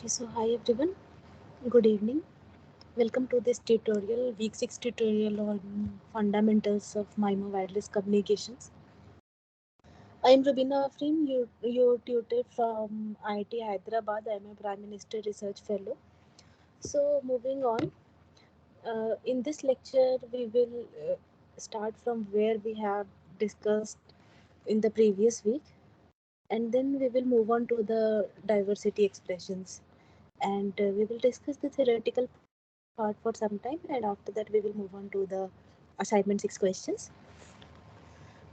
Okay, so hi everyone, good evening. Welcome to this tutorial, week 6 tutorial on fundamentals of MIMO wireless communications. I am Rubina Afrin, your tutor from IIT Hyderabad. I am a Prime Minister Research Fellow. So moving on, in this lecture we will start from where we have discussed in the previous week, and then we will move on to the diversity expressions, and we will discuss the theoretical part for some time, and after that we will move on to the assignment 6 questions.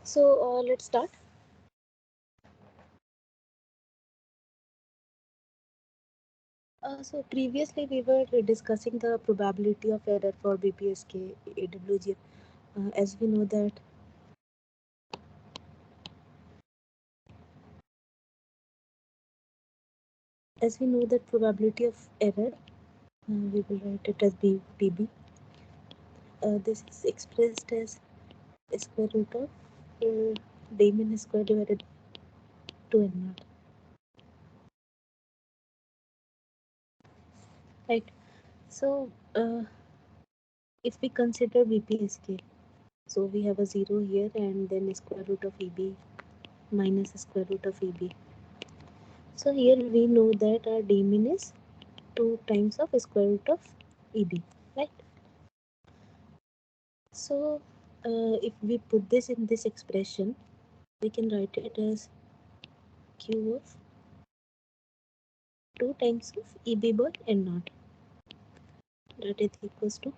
So let's start. So previously we were discussing the probability of error for BPSK AWG. As we know that probability of error, we will write it as PB. This is expressed as square root of d min square divided 2 n naught. Right. So if we consider BPSK, so we have a 0 here and then square root of EB minus square root of EB. So here we know that our d min is 2 times of square root of EB, right? So if we put this in this expression, we can write it as Q of 2 times of EB by N naught. That is equals to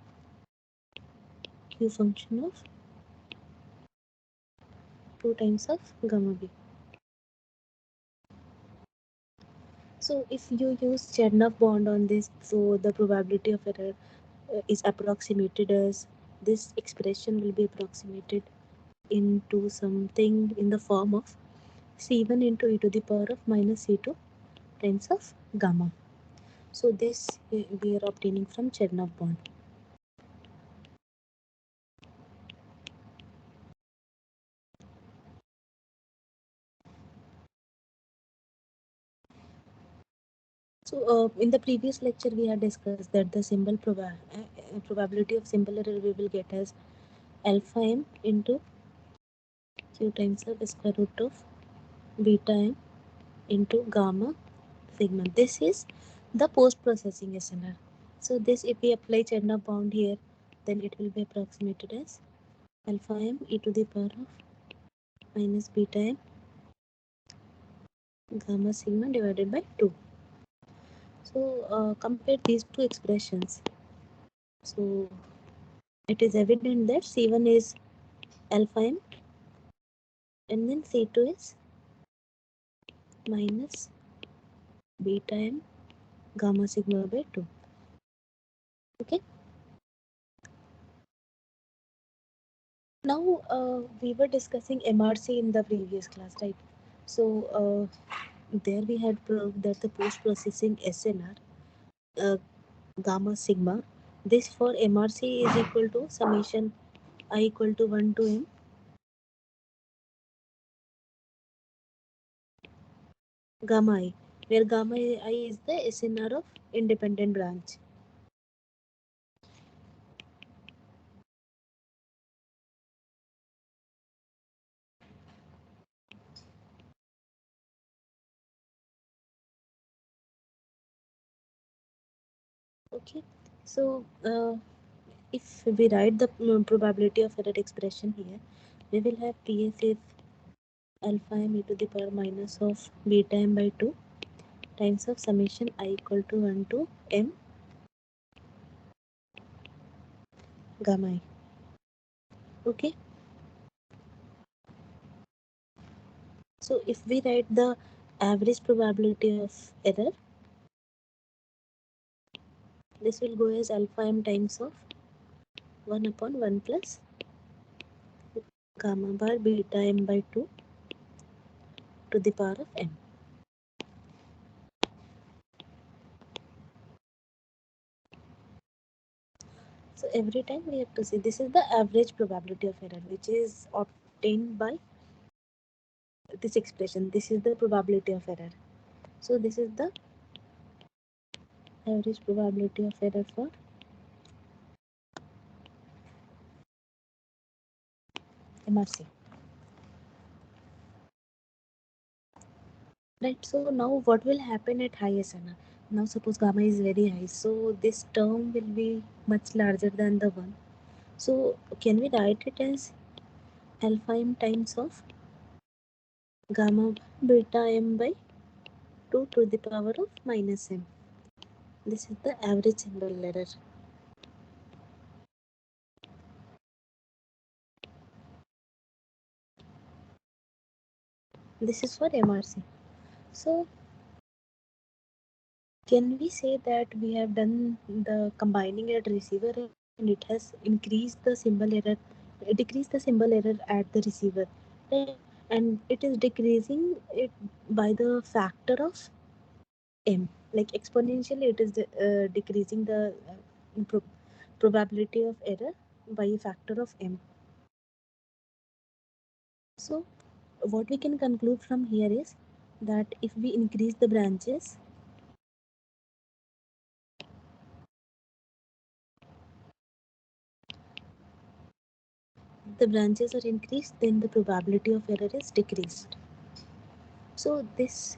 Q function of 2 times of gamma B. So if you use Chernoff bond on this, so the probability of error is approximated as this expression will be approximated into something in the form of C1 into e to the power of minus C2 times of gamma. So this we are obtaining from Chernoff bond. So in the previous lecture we had discussed that the symbol probability of symbol error we will get as alpha m into q times of square root of beta m into gamma sigma. This is the post-processing SNR. So this, if we apply Chernoff bound here, then it will be approximated as alpha m e to the power of minus beta m gamma sigma divided by 2. So compare these two expressions. So it is evident that C1 is alpha m and then C2 is minus beta m gamma sigma by 2. Okay. Now we were discussing MRC in the previous class, right? So there we had proved that the post-processing SNR gamma sigma, this for MRC is equal to summation I equal to 1 to m gamma I, where gamma I is the SNR of independent branch. Okay, so if we write the probability of error expression here, we will have PS is alpha m e to the power minus of beta m by 2 times of summation I equal to 1 to m gamma I. Okay, so if we write the average probability of error, this will go as alpha m times of 1 upon 1 plus gamma bar beta m by 2 to the power of m. So every time we have to see this is the average probability of error, which is obtained by this expression. This is the probability of error. So this is the average probability of error for MRC. Right, so now what will happen at high SNR? Now suppose gamma is very high, so this term will be much larger than the 1. So can we write it as alpha m times of gamma beta m by 2 to the power of minus m. This is the average symbol error. This is for MRC. So can we say that we have done the combining at receiver and it has increased the symbol error, decreased the symbol error at the receiver, right? And it is decreasing it by the factor of m, like exponentially it is decreasing the probability of error by a factor of m. So what we can conclude from here is that if we increase the branches, the branches are increased, then the probability of error is decreased. So this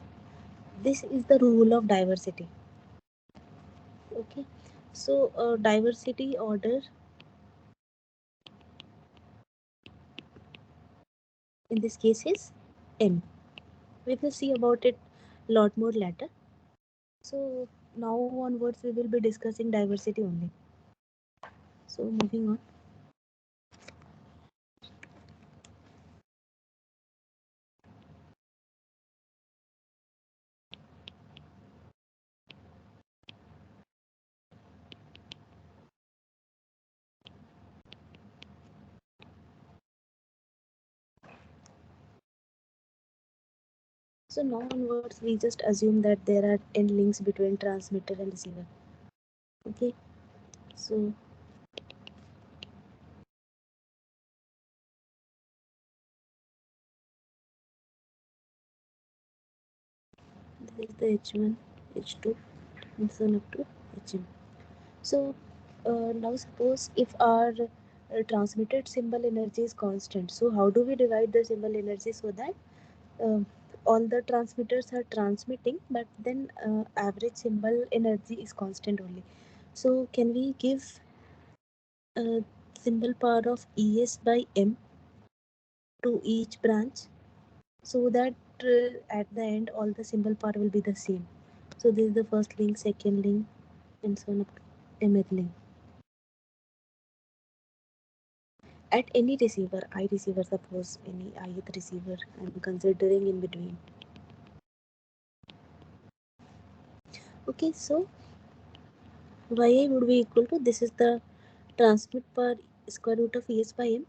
is the rule of diversity. Okay, so diversity order in this case is m. We will see about it a lot more later. So now onwards we will be discussing diversity only. So moving on. So now onwards we just assume that there are n links between transmitter and receiver. Okay, so this is the H1, H2, and so on up to HM. So now suppose if our transmitted symbol energy is constant, so how do we divide the symbol energy so that uh, all the transmitters are transmitting, but then average symbol energy is constant only? So can we give symbol power of Es by m to each branch so that at the end all the symbol power will be the same? So this is the first link, second link, and so on up to mth link. At any receiver, I receiver, suppose any ith receiver I'm considering in between. Okay, so yi would be equal to, this is the transmit per square root of es by m,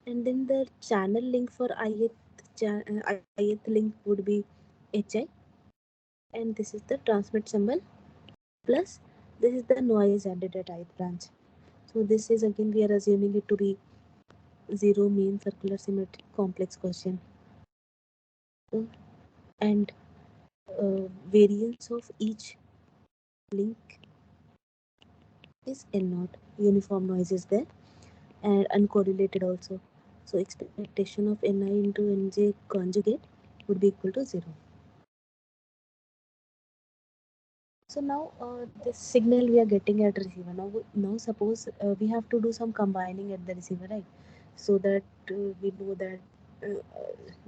and then the channel link for ith link would be hi, and this is the transmit symbol plus this is the noise added at ith branch. So this is again we are assuming it to be zero mean circular symmetric complex question. So, and variance of each link is N naught. Uniform noise is there and uncorrelated also. So expectation of Ni into Nj conjugate would be equal to 0. So now this signal we are getting at receiver. Now suppose we have to do some combining at the receiver, right? So that we know that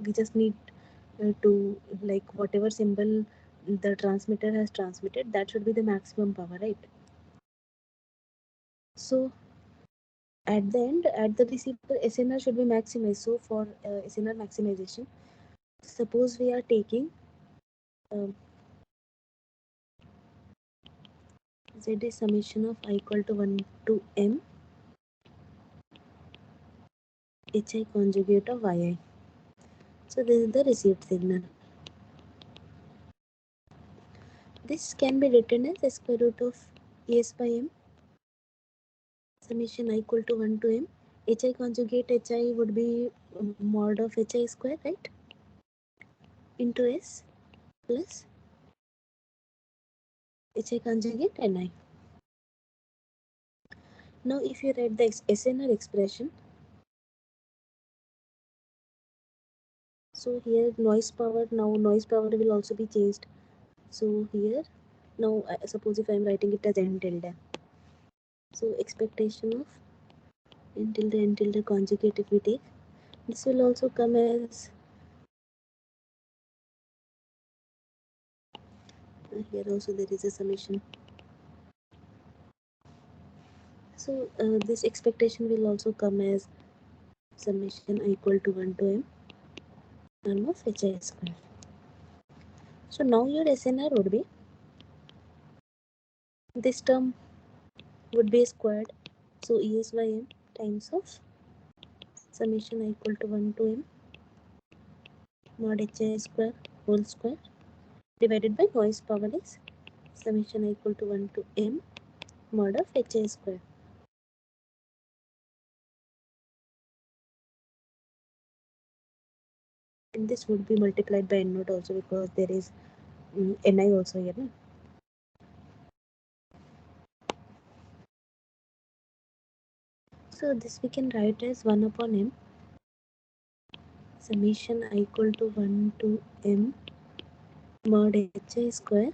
we just need to, like, whatever symbol the transmitter has transmitted, that should be the maximum power, right? So at the end, at the receiver, SNR should be maximized. So for SNR maximization, suppose we are taking um, Z is summation of I equal to 1 to M HI conjugate of YI. So this is the received signal. This can be written as square root of ES by M summation I equal to 1 to M. HI conjugate HI would be mod of HI square, right? Into S plus HI conjugate Ni. Now if you write the SNR expression, so here noise power, now noise power will also be changed. So here now suppose if I am writing it as n tilde, so expectation of n tilde conjugate, if we take, this will also come as here also there is a summation. So this expectation will also come as summation equal to 1 to m norm of HI square. So now your SNR would be, this term would be squared, so ES by m times of summation equal to 1 to m mod HI square whole square divided by noise power is summation equal to 1 to m mod of HI square. And this would be multiplied by n naught also, because there is Ni also here. No? So this we can write as 1 upon m summation equal to 1 to m mod HI square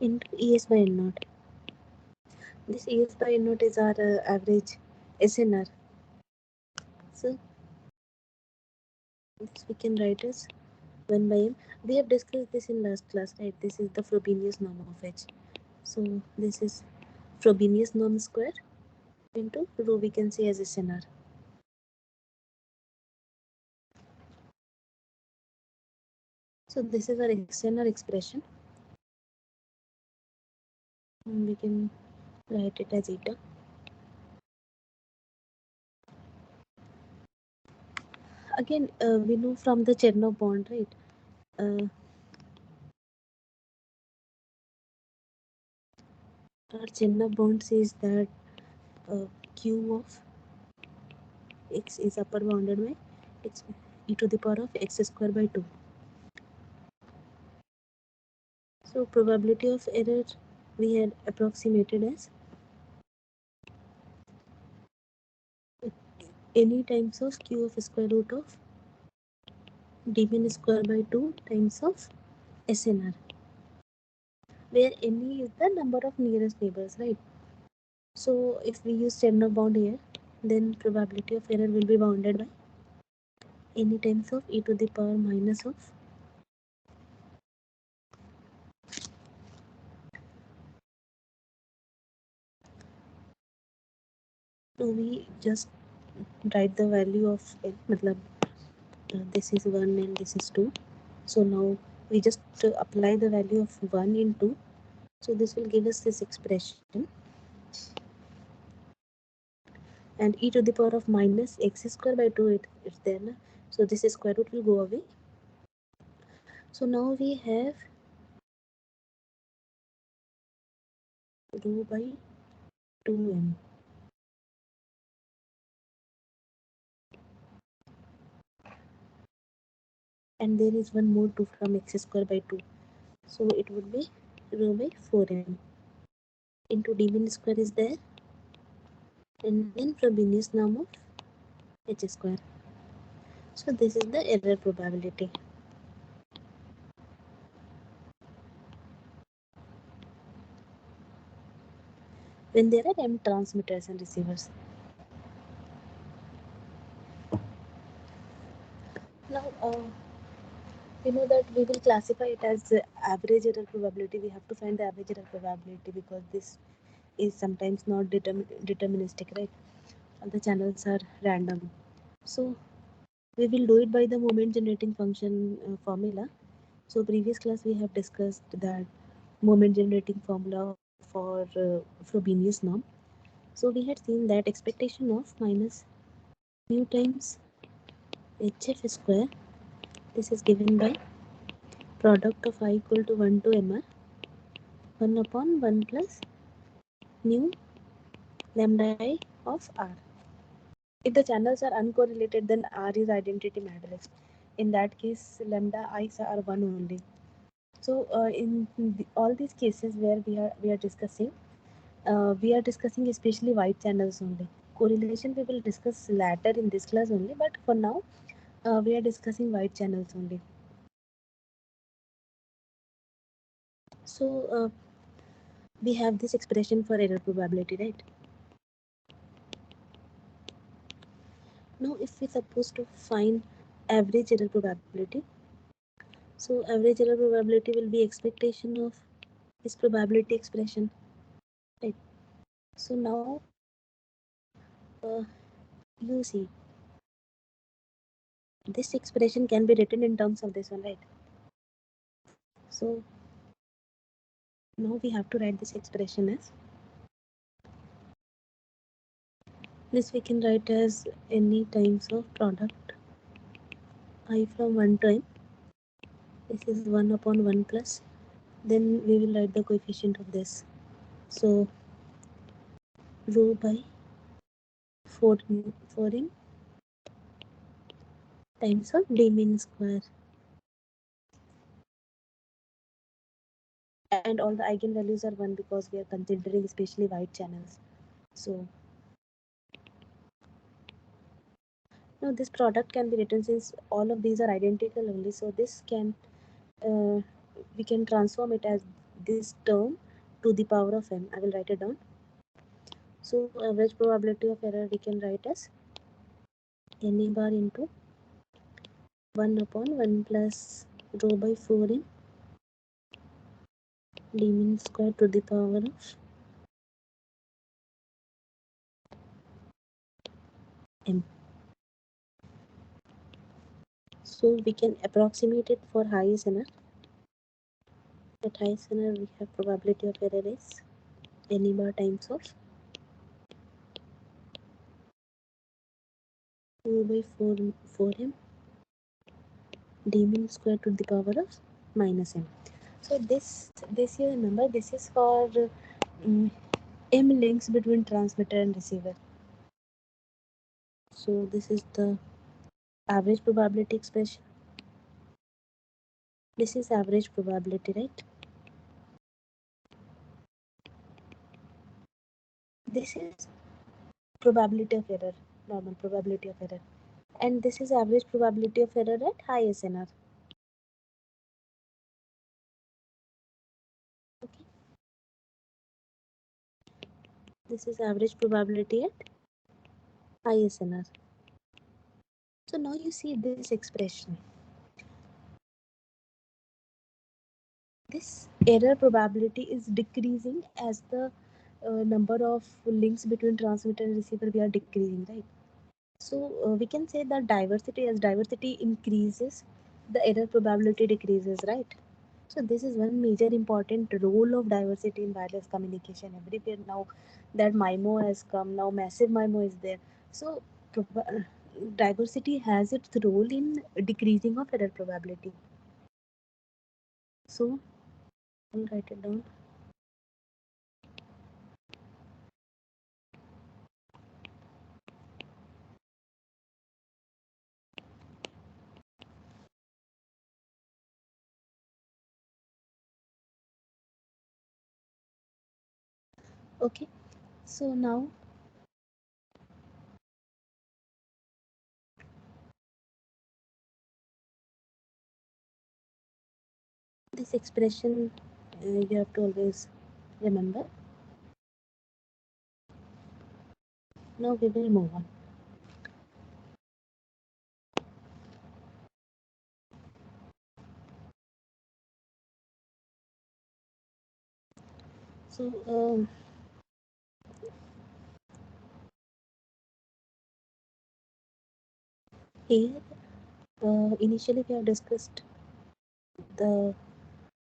into ES by n naught. This ES by n naught is our average SNR. So this we can write as 1 by m. We have discussed this in last class, right? This is the Frobenius norm of H. So this is Frobenius norm square into rho we can say as SNR. So this is our SNR expression. We can write it as eta. Again, we know from the Chernow bond, right? Our Chernow bond says that Q of x is upper bounded by x e to the power of x square by 2. So probability of error we had approximated as any times of q of square root of d min square by 2 times of SNR, where any is the number of nearest neighbors, right? So if we use Chernow bound here, then probability of error will be bounded by any times of e to the power minus of so we just write the value of n, matlab, this is 1 and this is 2. So now we just apply the value of 1 in 2. So this will give us this expression, and e to the power of minus x square by 2 it's there na? So this square root will go away. So now we have rho by 2m. And there is one more 2 from x square by 2. So it would be rho by 4m into d min square is there, and then Frobenius norm of h square. So this is the error probability. When there are m transmitters and receivers. Now we know that we will classify it as average error probability. We have to find the average error probability because this is sometimes not deterministic, right? All the channels are random. So we will do it by the moment generating function formula. So previous class we have discussed that moment generating formula for Frobenius norm. So we had seen that expectation of minus mu times hf square. This is given by product of I equal to 1 to mr 1 upon 1 plus nu lambda I of r. If the channels are uncorrelated, then R is identity matrix. In that case, lambda i's are one only. So all these cases where we are discussing especially white channels only. Correlation we will discuss later in this class only, but for now we are discussing white channels only. So we have this expression for error probability, right? Now if we supposed to find average error probability, so average error probability will be expectation of this probability expression, right? So now you see this expression can be written in terms of this one, right? So now we have to write this expression as this. We can write as any times of product I from 1 to n. This is 1 upon 1 plus, then we will write the coefficient of this. So rho by 4m times of d mean square, and all the eigenvalues are 1 because we are considering especially white channels. So now this product can be written, since all of these are identical only, so this can uh, we can transform it as this term to the power of m. I will write it down. So average probability of error we can write as n bar into 1 upon 1 plus rho by 4m d mean square to the power of m. So we can approximate it for highest error. At highest error we have probability of error is n bar times of 2 by 4m d mean square to the power of minus m. So this you remember, this is for um, m links between transmitter and receiver. So this is the average probability expression. This is average probability, right? This is probability of error, normal probability of error, and this is average probability of error at high SNR. Okay, this is average probability at high SNR. So now you see this expression. This error probability is decreasing as the number of links between transmitter and receiver we are decreasing, right? So we can say that diversity, as diversity increases, the error probability decreases, right? So this is one major important role of diversity in wireless communication. Everywhere now that MIMO has come, now massive MIMO is there. So diversity has its role in decreasing of error probability. So I'll write it down. Okay, so now this expression you have to always remember. Now we will move on. So here initially we have discussed the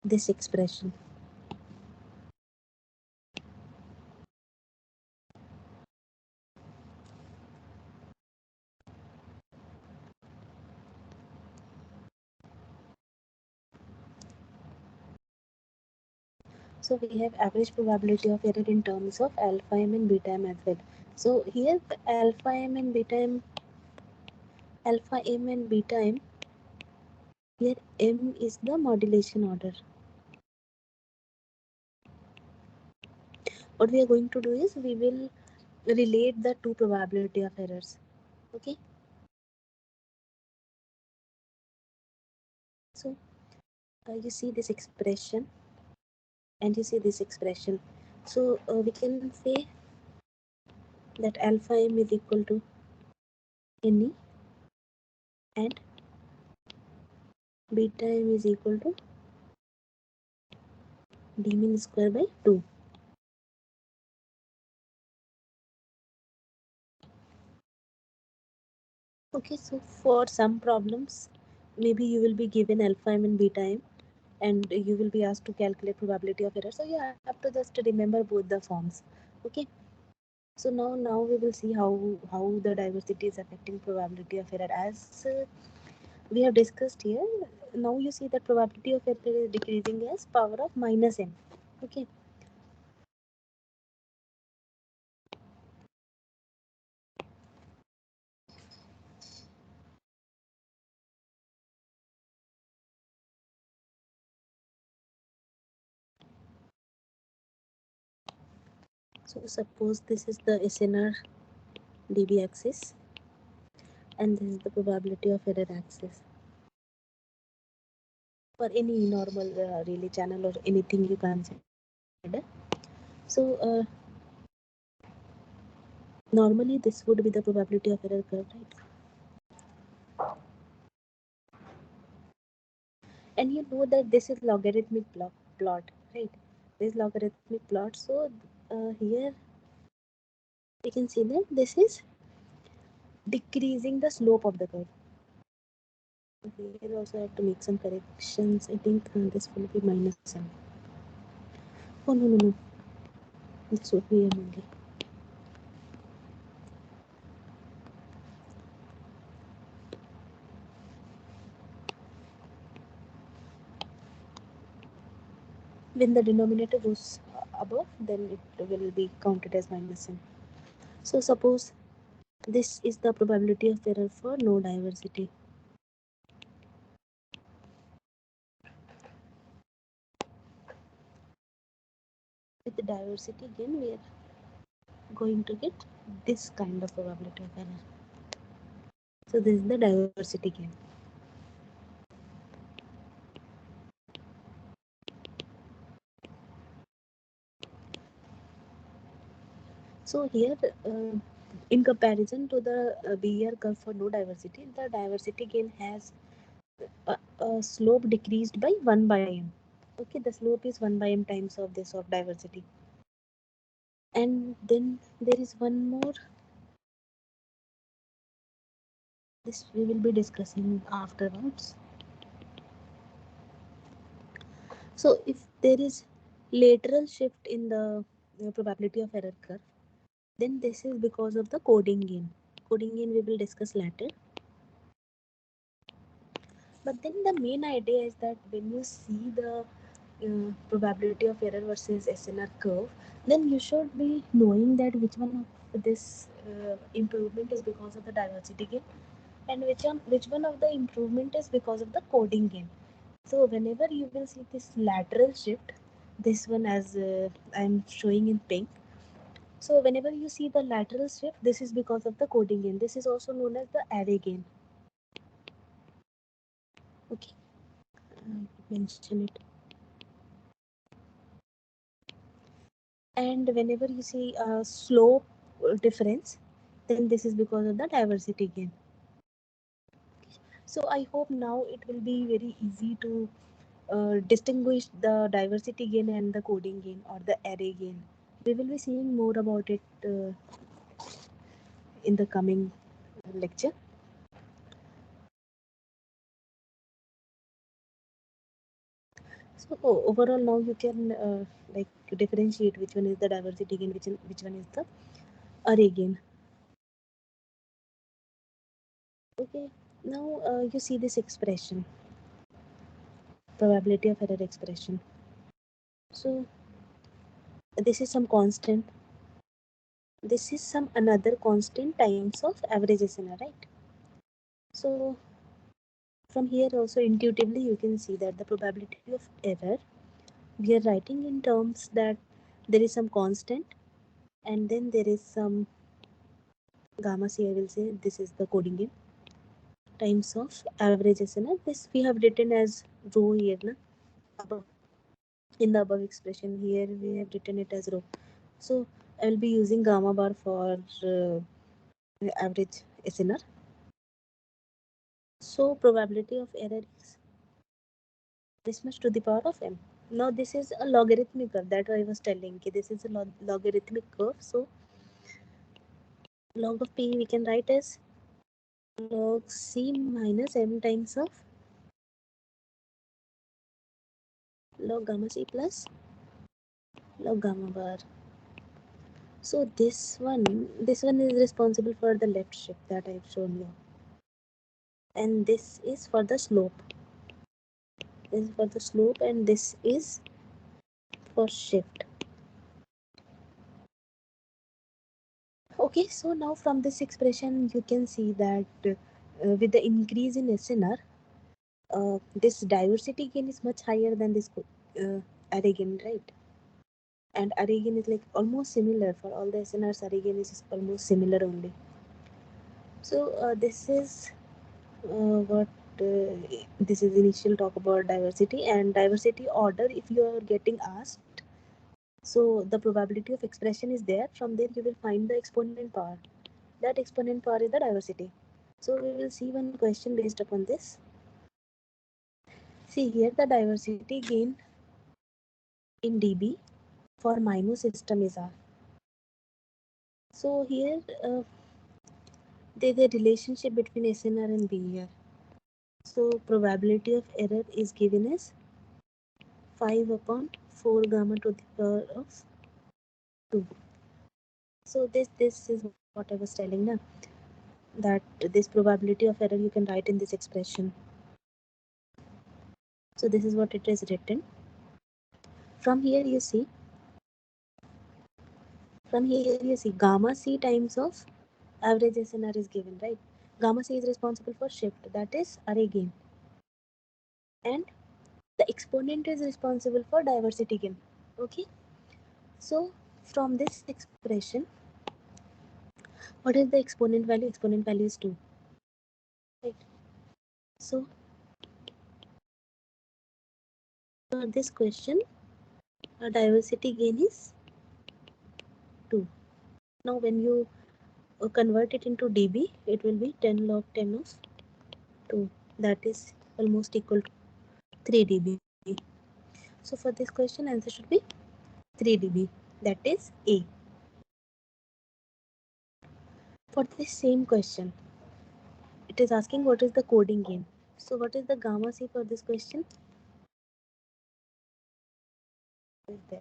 this expression. So we have average probability of error in terms of alpha m and beta m as well. So here the alpha m and beta m, here m is the modulation order. What we are going to do is we will relate the two probability of errors. Okay. So you see this expression and you see this expression. So we can say that alpha m is equal to ne and beta m is equal to d mean square by 2. Okay, so for some problems, maybe you will be given alpha m and beta m, and you will be asked to calculate probability of error. So you have to just remember both the forms. Okay. So now we will see how the diversity is affecting probability of error. As we have discussed here, now you see that probability of error is decreasing as power of minus m. Okay. So suppose this is the SNR dB axis and this is the probability of error axis for any normal relay channel or anything you consider. So normally this would be the probability of error curve, right? And you know that this is logarithmic plot, right? This logarithmic plot. So here we can see that this is decreasing the slope of the curve. Here also I have to make some corrections. I think this will be minus m. Oh no, this would be m only. When the denominator goes above, then it will be counted as minus m. So suppose this is the probability of error for no diversity. With the diversity gain, we are going to get this kind of probability of error. So this is the diversity gain. So here, in comparison to the BER curve for no diversity, the diversity gain has a slope decreased by 1 by m. Okay, the slope is 1 by m times of this of diversity. And then there is one more. This we will be discussing afterwards. So if there is lateral shift in the probability of error curve, then this is because of the coding gain. Coding gain we will discuss later. But then the main idea is that when you see the probability of error versus SNR curve, then you should be knowing that which one of this improvement is because of the diversity gain and which one of the improvement is because of the coding gain. So whenever you will see this lateral shift, this one as I'm showing in pink. So whenever you see the lateral shift, this is because of the coding gain. This is also known as the array gain. Okay, mention it. And whenever you see a slope difference, then this is because of the diversity gain. So I hope now it will be very easy to distinguish the diversity gain and the coding gain or the array gain. We will be seeing more about it in the coming lecture. So overall now you can like differentiate which one is the diversity gain, which one is the array gain. Okay, now you see this expression, probability of error expression. So this is some constant, this is some another constant times of average SNR, right? So from here also intuitively you can see that the probability of error we are writing in terms that there is some constant and then there is some gamma c. I will say this is the coding in times of average SNR. This we have written as rho here na, above. In the above expression here we have written it as rho. So I will be using gamma bar for average SNR. So probability of error is this much to the power of m. Now this is a logarithmic curve that I was telling. Okay, this is a logarithmic curve. So log of p we can write as log c minus m times of log gamma c plus log gamma bar. So this one is responsible for the left shift that I've shown you, and this is for the slope. This is for the slope, and this is for shift. Okay, so now from this expression you can see that with the increase in SNR, this diversity gain is much higher than this array gain, right? And array gain is like almost similar for all the SNRs. Array gain is almost similar only. So this is what this is initial talk about diversity and diversity order. If you are getting asked, so the probability of expression is there. From there you will find the exponent power. That exponent power is the diversity. So we will see one question based upon this. See here the diversity gain in dB for MIMO system is R. So here there's a relationship between SNR and BER. So probability of error is given as 5 upon 4 gamma to the power of 2. So this is what I was telling now, that this probability of error you can write in this expression. So this is what it is written. From here you see gamma c times of average SNR is given, right? Gamma c is responsible for shift, that is array gain, and the exponent is responsible for diversity gain. Okay, so from this expression, what is the exponent value? Exponent value is 2, right? So for this question, our diversity gain is 2. Now when you convert it into dB, it will be 10 log 10 of 2, that is almost equal to 3 dB. So for this question answer should be 3 dB, that is A. For this same question, it is asking what is the coding gain. So what is the gamma c for this question? Is there.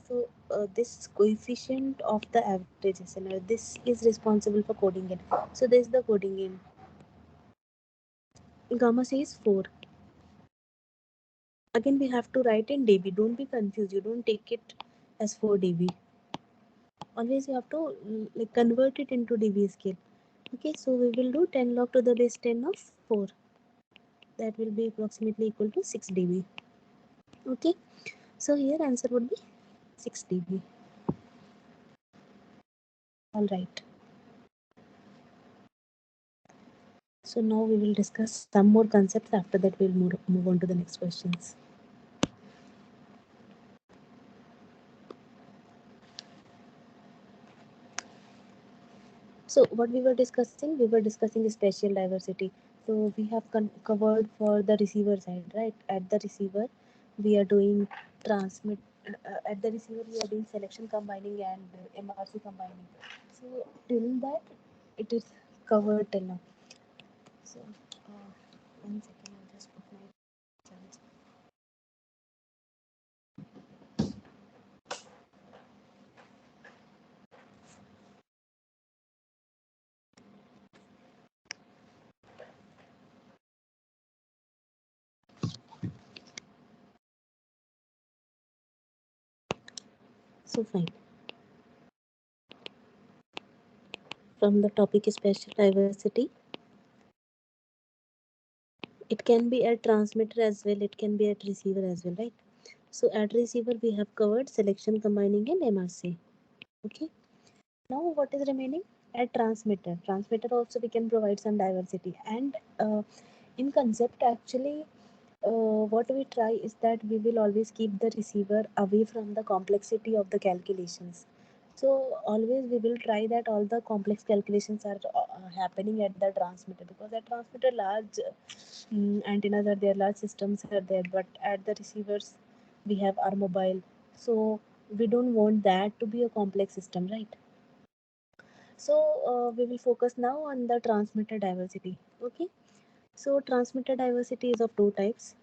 So this coefficient of the average SNR, this is responsible for coding gain. So this is the coding gain. Gamma c is 4. Again we have to write in dB. Don't be confused. You don't take it as 4 dB. Always you have to like convert it into dB scale. Okay, so we will do 10 log to the base 10 of 4. That will be approximately equal to 6 dB. Okay, so here answer would be 6 dB. All right. So now we will discuss some more concepts. After that we'll move on to the next questions. So what we were discussing spatial diversity. So we have covered for the receiver side, right? At the receiver we are doing transmit. At the receiver we are doing selection combining and MRC combining. So till that it is covered till now. So 1 second, I'll just put my charge. So fine. From the topic spatial diversity, it can be at transmitter as well, it can be at receiver as well, right? So at receiver we have covered selection, combining, and MRC. Okay, now what is remaining? At transmitter also we can provide some diversity. And in concept, actually, what we try is that we will always keep the receiver away from the complexity of the calculations. So always we will try that all the complex calculations are happening at the transmitter, because at transmitter large antennas are there, large systems are there, but at the receivers we have our mobile. So we don't want that to be a complex system, right? So we will focus now on the transmitter diversity. Okay, so transmitter diversity is of two types.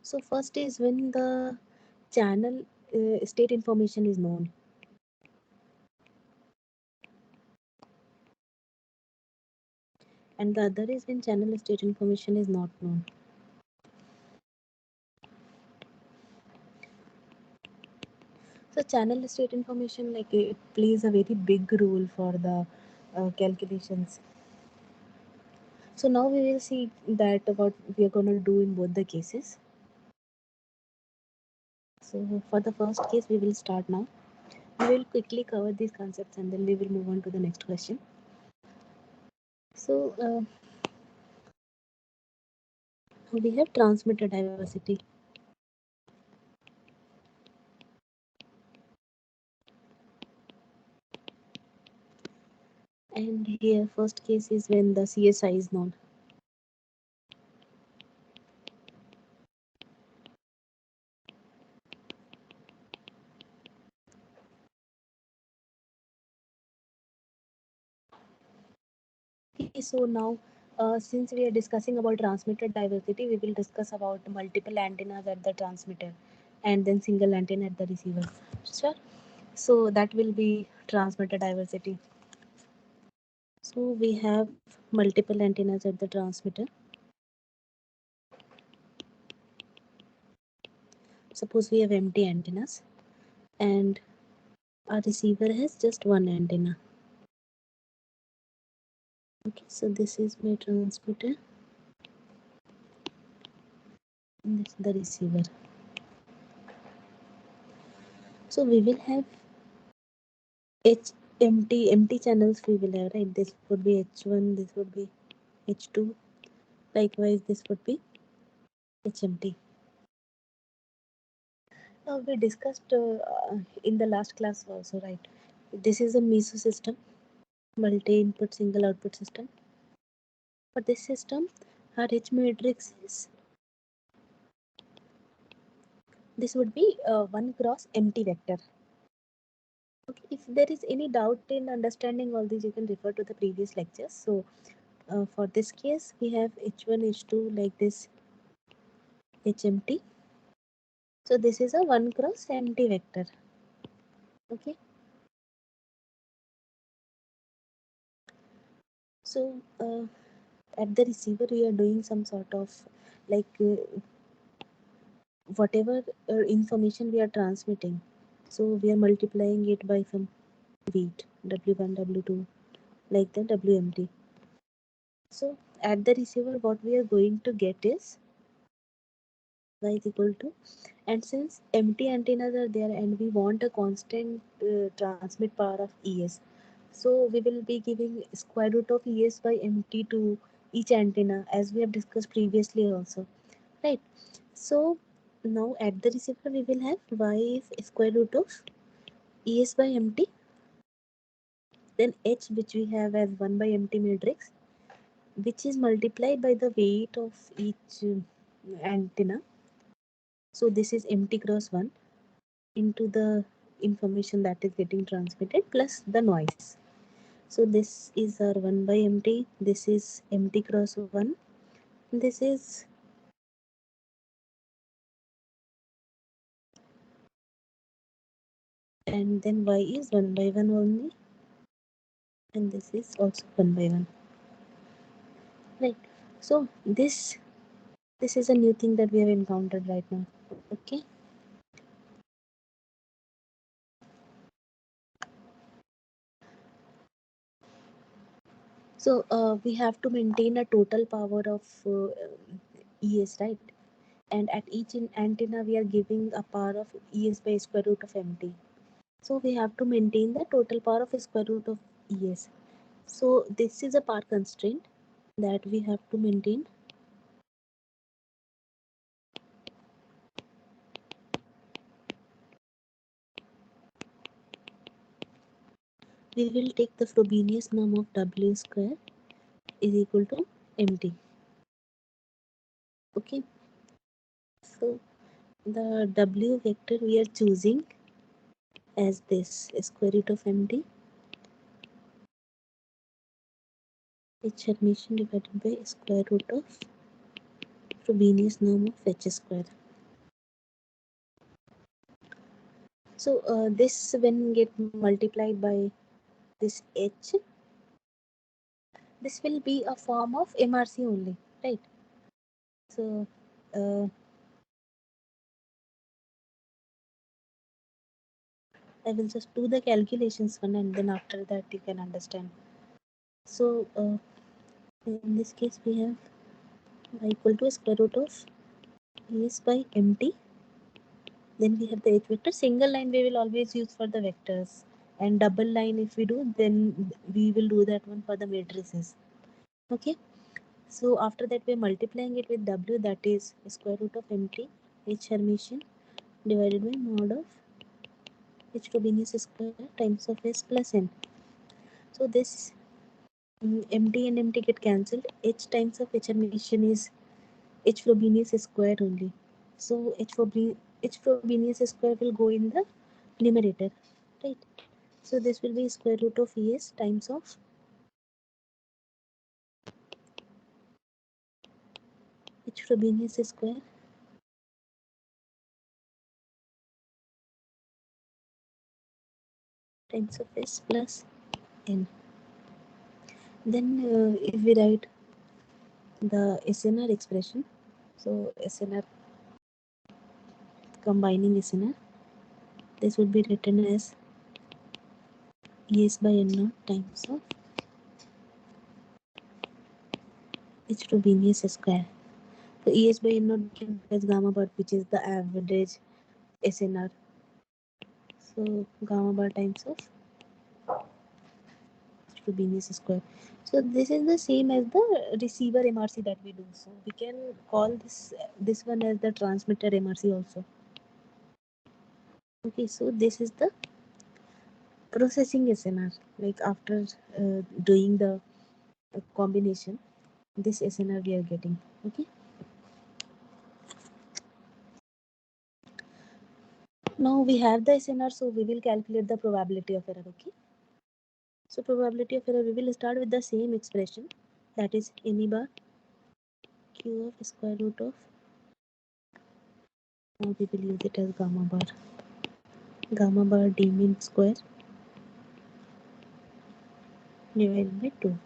So first is when the channel state information is known, and the other is when channel state information is not known. So channel state information, like, it plays a very big role for the calculations. So now we will see that what we are going to do in both the cases. So for the first case we will start now. We will quickly cover these concepts and then we will move on to the next question. So we have transmitter diversity. And here first case is when the CSI is known. Okay, so now since we are discussing about transmitter diversity, we will discuss about multiple antennas at the transmitter and then single antenna at the receiver. Sure. So that will be transmitter diversity. So we have multiple antennas at the transmitter. Suppose we have empty antennas and our receiver has just one antenna. Okay, so this is my transmitter and this is the receiver. So we will have H empty channels we will have, right? This would be H1, this would be H2. Likewise, this would be HMT. Now we discussed in the last class also, right? This is a MISO system, multi-input single output system. For this system, our H matrix is, this would be 1 cross empty vector. Okay, if there is any doubt in understanding all these, you can refer to the previous lectures. So for this case, we have H1, H2 like this, HMT. So this is a 1 cross empty vector. Okay. So at the receiver, we are doing some sort of like whatever information we are transmitting. So we are multiplying it by some weight, W1, W2, like the WMT. So at the receiver, what we are going to get is y is equal to, and since empty antennas are there and we want a constant transmit power of ES, so we will be giving square root of ES by MT to each antenna, as we have discussed previously also, right? So now at the receiver we will have y is square root of ES by MT, then H, which we have as 1 by MT matrix, which is multiplied by the weight of each antenna. So this is MT cross 1 into the information that is getting transmitted plus the noise. So this is our 1 by MT, this is MT cross 1, this is and then y is 1 by 1 only, and this is also 1 by 1, right? So this is a new thing that we have encountered right now. Okay. So we have to maintain a total power of ES, right? And at each antenna we are giving a power of ES by square root of MT. So we have to maintain the total power of square root of ES. So this is a power constraint that we have to maintain. We will take the Frobenius norm of W square is equal to MT. Okay. So the W vector we are choosing as this square root of MT, H Hermitian divided by square root of Frobenius norm of H square. So this when get multiplied by this H, this will be a form of MRC only, right? So I will just do the calculations one and then after that you can understand. So in this case we have y equal to square root of ES by MT. Then we have the H vector. Single line we will always use for the vectors, and double line if we do then we will do that one for the matrices. Okay. So after that we're multiplying it with W, that is square root of MT H Hermitian divided by mod of H Frobenius square times of S plus N. So this MT and MT get cancelled. H times of H Hermitian is H Frobenius square only. So H Frobenius square will go in the numerator, right? So this will be square root of ES times of H Frobenius square times of S plus N. Then if we write the SNR expression, so SNR combining SNR, this would be written as ES by N naught times of H Frobenius square. So ES by N naught as gamma bar, which is the average SNR. So gamma bar times of Frobenius square. So this is the same as the receiver MRC that we do. So we can call this one as the transmitter MRC also. Okay, so this is the processing SNR. Like after doing the combination, this SNR we are getting. Okay. Now we have the SNR, so we will calculate the probability of error. Okay. So probability of error, we will start with the same expression, that is ME bar Q of square root of, now we will use it as gamma bar d mean square divided by 2.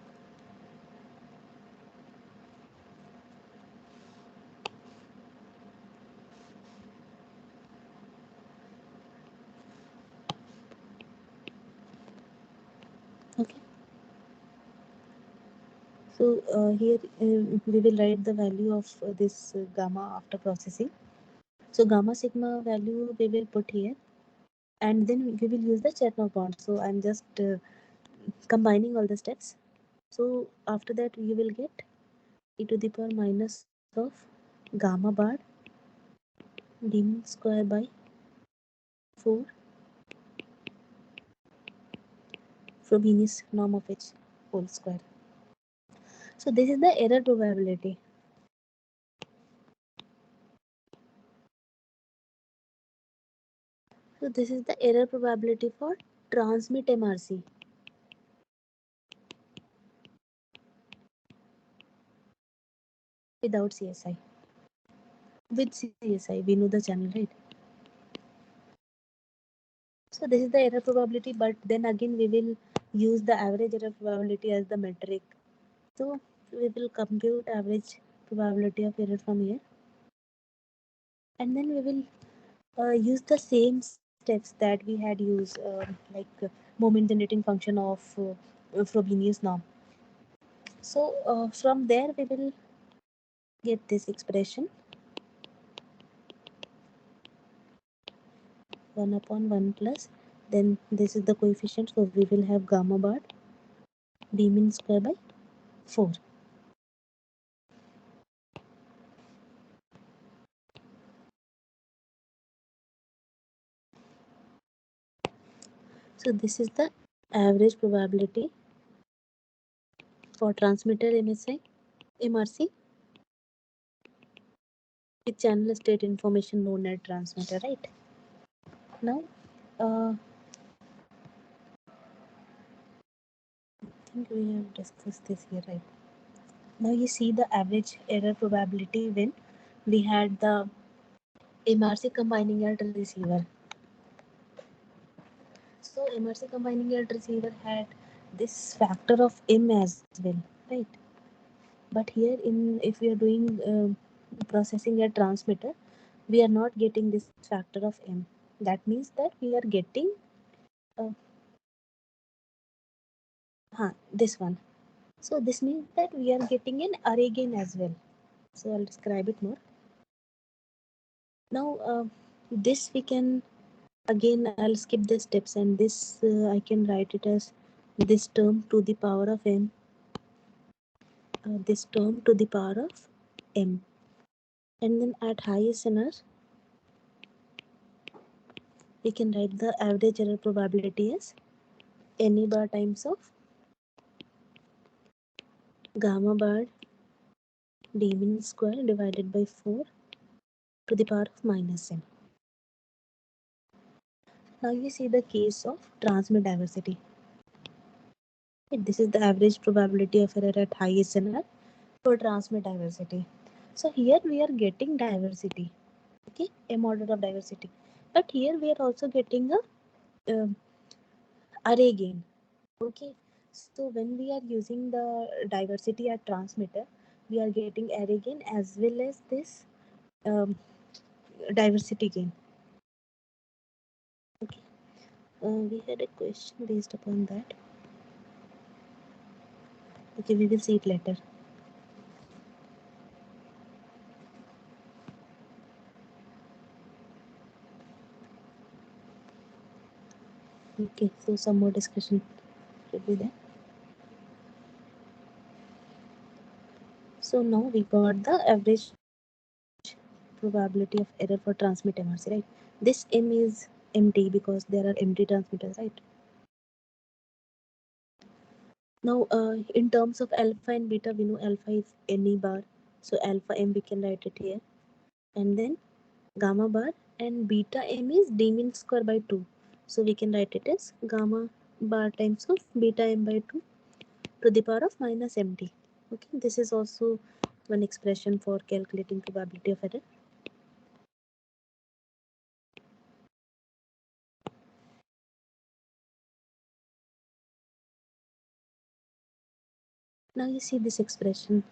Okay. So here we will write the value of this gamma after processing. So gamma sigma value we will put here, and then we will use the Chernow bond. So I'm just combining all the steps. So after that we will get e to the power minus of gamma bar d mean square by 4 Frobenius norm of H whole square. So this is the error probability. So this is the error probability for transmit MRC. Without CSI. With CSI, we know the channel, right? So this is the error probability, but then again we will use the average error probability as the metric. So we will compute average probability of error from here, and then we will use the same steps that we had used, like moment generating function of Frobenius norm. So from there we will get this expression 1 upon 1 plus, then this is the coefficient, so we will have gamma bar d mean square by 4. So this is the average probability for transmitter MSI MRC with channel state information known as transmitter, right? Now I think we have discussed this here, right? Now you see the average error probability when we had the MRC combining at receiver. So MRC combining at receiver had this factor of M as well, right? But here in if we are doing processing a transmitter, we are not getting this factor of M. That means that we are getting uh, this one. So this means that we are getting an array gain as well. So I'll describe it more. Now this we can, again I'll skip the steps, and this I can write it as this term to the power of n, this term to the power of m, and then at highest NR we can write the average error probability as NE bar times of gamma bar d min square divided by 4 to the power of minus n. Now you see the case of transmit diversity. This is the average probability of error at highest NR for transmit diversity. So here we are getting diversity, okay, m order of diversity, but here we are also getting a array gain, okay. So when we are using the diversity at transmitter, we are getting array gain as well as this um, diversity gain, okay. We had a question based upon that, okay, we will see it later. Okay, so some more discussion should be there. So now we got the average probability of error for transmit MRC, right? This M is empty because there are empty transmitters, right? Now in terms of alpha and beta, we know alpha is NE bar, so alpha M we can write it here, and then gamma bar and beta M is d mean square by 2, so we can write it as gamma bar times of beta M by 2 to the power of minus MT. Okay, this is also one expression for calculating probability of error. Now you see this expression.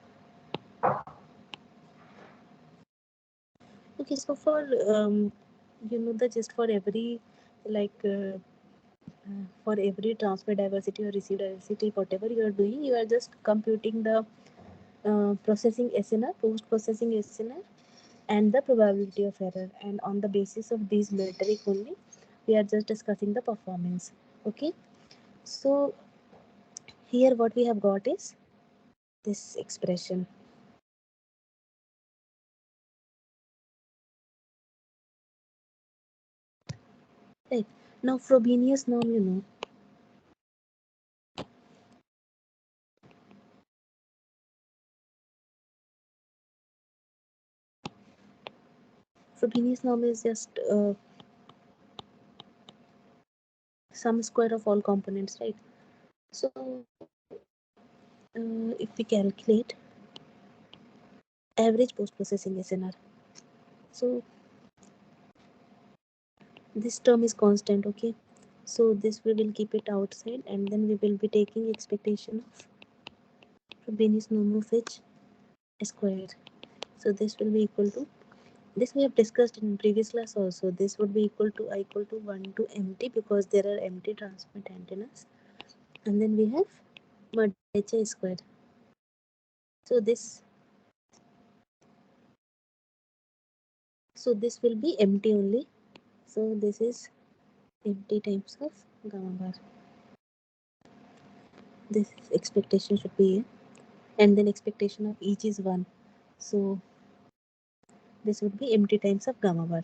Okay, so for the just for every like for every transfer diversity or receive diversity, whatever you are doing, you are just computing the processing SNR, post processing SNR, and the probability of error, and on the basis of these metric only we are just discussing the performance. Okay, so here what we have got is this expression. Right. Now Frobenius norm, Frobenius norm is just sum square of all components, right? So if we calculate average post processing SNR, so this term is constant, okay. So this we will keep it outside, and then we will be taking expectation of Frobenius norm of h square. So this will be equal to This we have discussed in previous class also. This would be equal to I equal to 1 to empty, because there are empty transmit antennas, and then we have mod HI square. So this will be empty only. So this is empty times of gamma bar. This expectation should be here, and then expectation of each is 1. So this would be empty times of gamma bar.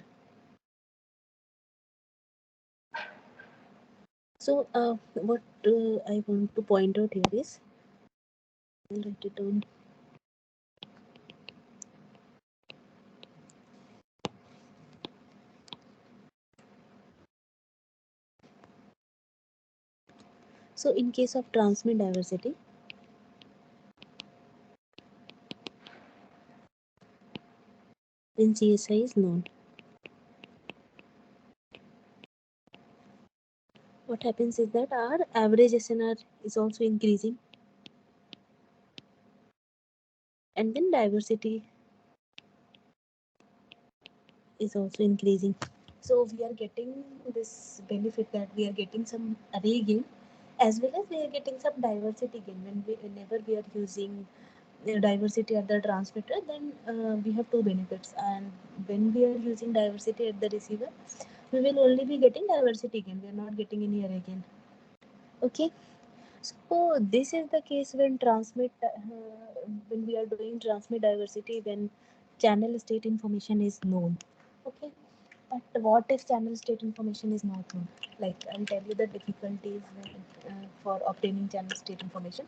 So what I want to point out here is, I'll write it down. So in case of transmit diversity, when CSI is known, what happens is that our average SNR is also increasing, and then diversity is also increasing. So we are getting this benefit that we are getting some array gain, as well as we are getting some diversity gain. Whenever we are using the diversity at the transmitter, then we have two benefits, and when we are using diversity at the receiver, we will only be getting diversity gain. We are not getting any array gain. Okay. So this is the case when when we are doing transmit diversity, when channel state information is known. Okay. But what if channel state information is not known? Like, I'll tell you the difficulties for obtaining channel state information.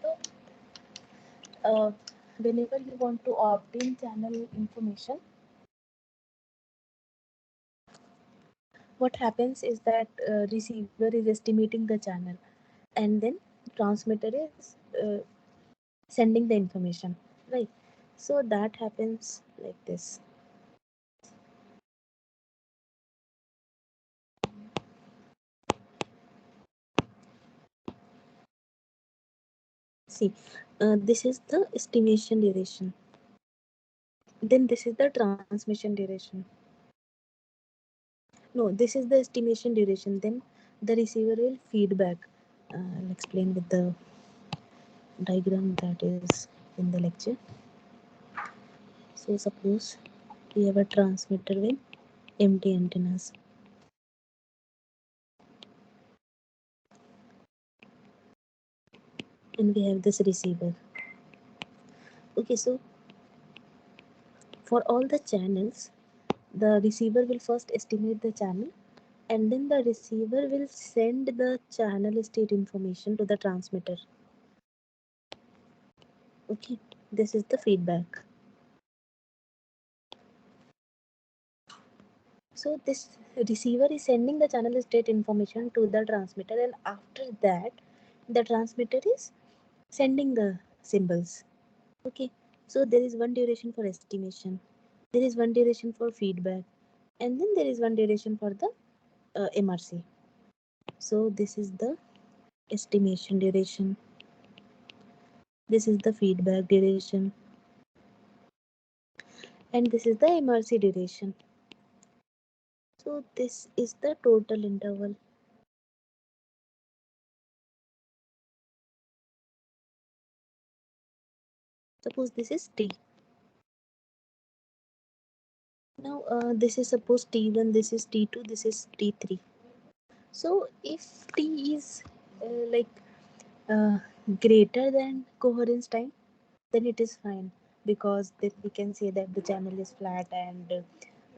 So, uh, whenever you want to obtain channel information, what happens is that receiver is estimating the channel, and then transmitter is sending the information, right? So that happens like this. See, this is the estimation duration, then this is the transmission duration. No, this is the estimation duration, then the receiver will feedback. I'll explain with the diagram that is in the lecture. So suppose we have a transmitter with empty antennas, and we have this receiver. Okay, so for all the channels, the receiver will first estimate the channel, and then the receiver will send the channel state information to the transmitter. Okay, this is the feedback. So this receiver is sending the channel state information to the transmitter, and after that the transmitter is sending the symbols. Okay, so there is one duration for estimation, there is one duration for feedback, and then there is one duration for the MRC. So this is the estimation duration, this is the feedback duration, and this is the MRC duration. So this is the total interval. Suppose this is T. Now this is suppose T1, this is T2, this is T3. So if T is like uh, greater than coherence time, then it is fine, because then we can say that the channel is flat, and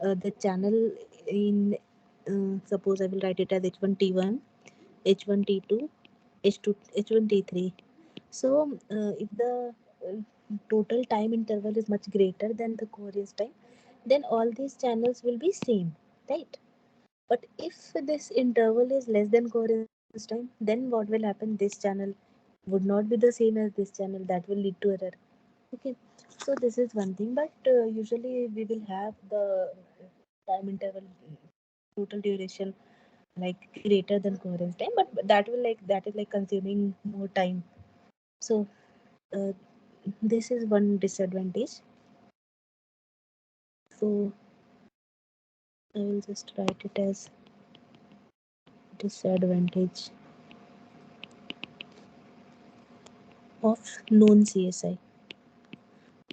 the channel in suppose I will write it as H1T1, H1T2, H2, H1T3. So if the total time interval is much greater than the coherence time, then all these channels will be same, right? But if this interval is less than coherence time, then what will happen? This channel would not be the same as this channel. That will lead to error. Okay, so this is one thing. But usually we will have the time interval, total duration, like greater than coherence time. But that is like consuming more time. So uh, this is one disadvantage. So I will just write it as disadvantage of known CSI.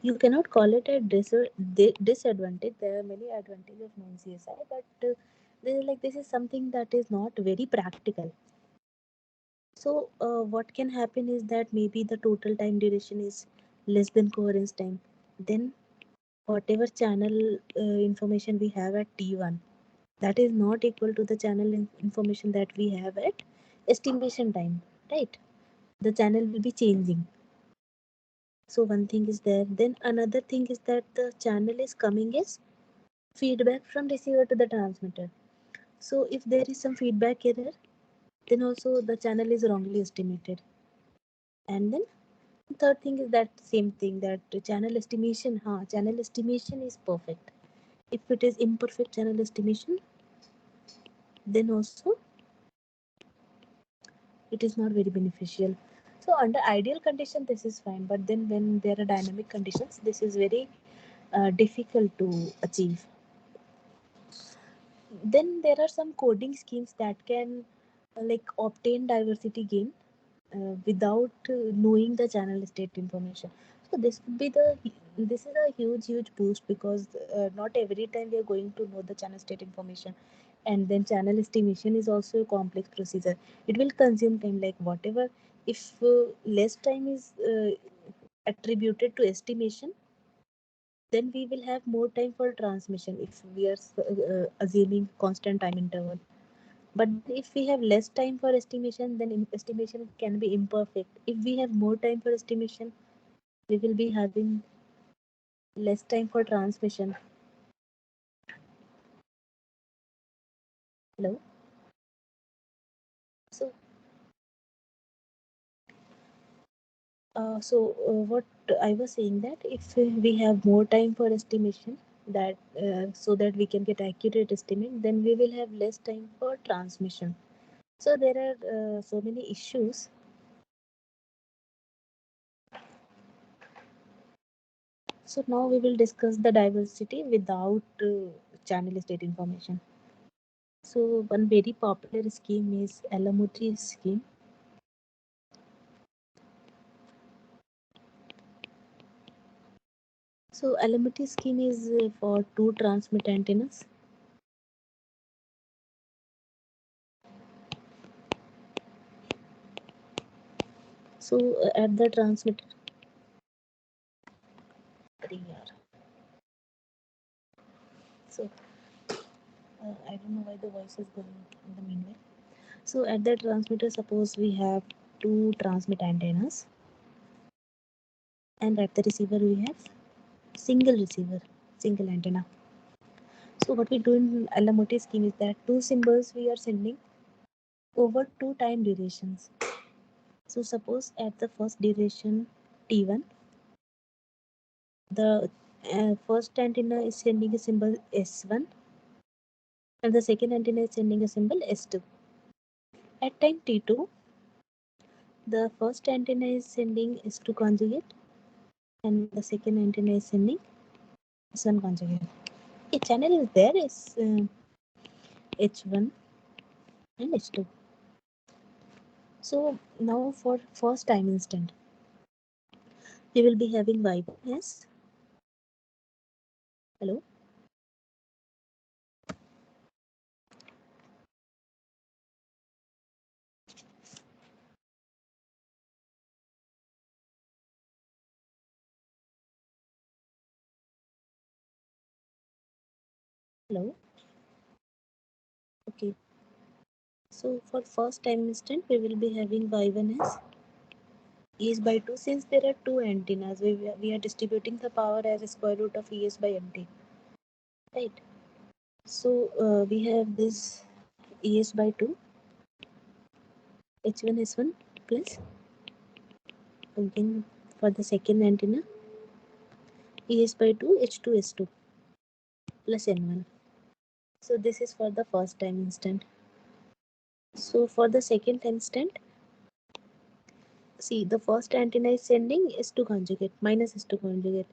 You cannot call it a disadvantage. There are many advantages of known CSI, but this is something that is not very practical. So what can happen is that maybe the total time duration is less than coherence time. Then whatever channel information we have at T1, that is not equal to the channel information that we have at estimation time, right? The channel will be changing. So one thing is there. Then another thing is that the channel is coming as feedback from receiver to the transmitter. So if there is some feedback error, then also the channel is wrongly estimated. And then third thing is that same thing, that channel estimation is perfect. If it is imperfect channel estimation, then also it is not very beneficial. So under ideal condition this is fine, but then when there are dynamic conditions, this is very difficult to achieve. Then there are some coding schemes that can obtain diversity gain without knowing the channel state information. So this is a huge boost, because not every time we are going to know the channel state information. And then channel estimation is also a complex procedure. It will consume time, like whatever. If less time is attributed to estimation, then we will have more time for transmission if we are assuming constant time interval. But then if we have less time for estimation, then estimation can be imperfect. If we have more time for estimation, we will be having less time for transmission. Hello. So what I was saying, that if we have more time for estimation, that so that we can get accurate estimate, then we will have less time for transmission. So there are so many issues. So now we will discuss the diversity without channel state information. So one very popular scheme is LMOT scheme. So LMOT scheme is for two transmit antennas. So at the transmitter, so I don't know why the voice is going in the meanwhile. So at the transmitter, suppose we have two transmit antennas, and at the receiver we have single receiver, single antenna. So what we do in LMOT scheme is that two symbols we are sending over two time durations. So suppose at the first duration T1, the first antenna is sending a symbol S1, and the second antenna is sending a symbol S2. At time T2, the first antenna is sending S2 conjugate, and the second antenna is sending S1 conjugate. A channel is there is H1 and H2. So now for first time instant, we will be having Y1 as, hello, hello. Okay. So for first time instant, we will be having Y1 as ES by 2. Since there are two antennas, we are distributing the power as a square root of ES by MT, right? So we have this ES by 2, H1 S1 plus, again for the second antenna, ES by 2, H2 S2 plus N1. So this is for the first time instant. So for the second instant, See, the first antenna is sending S2 conjugate, minus S2 conjugate.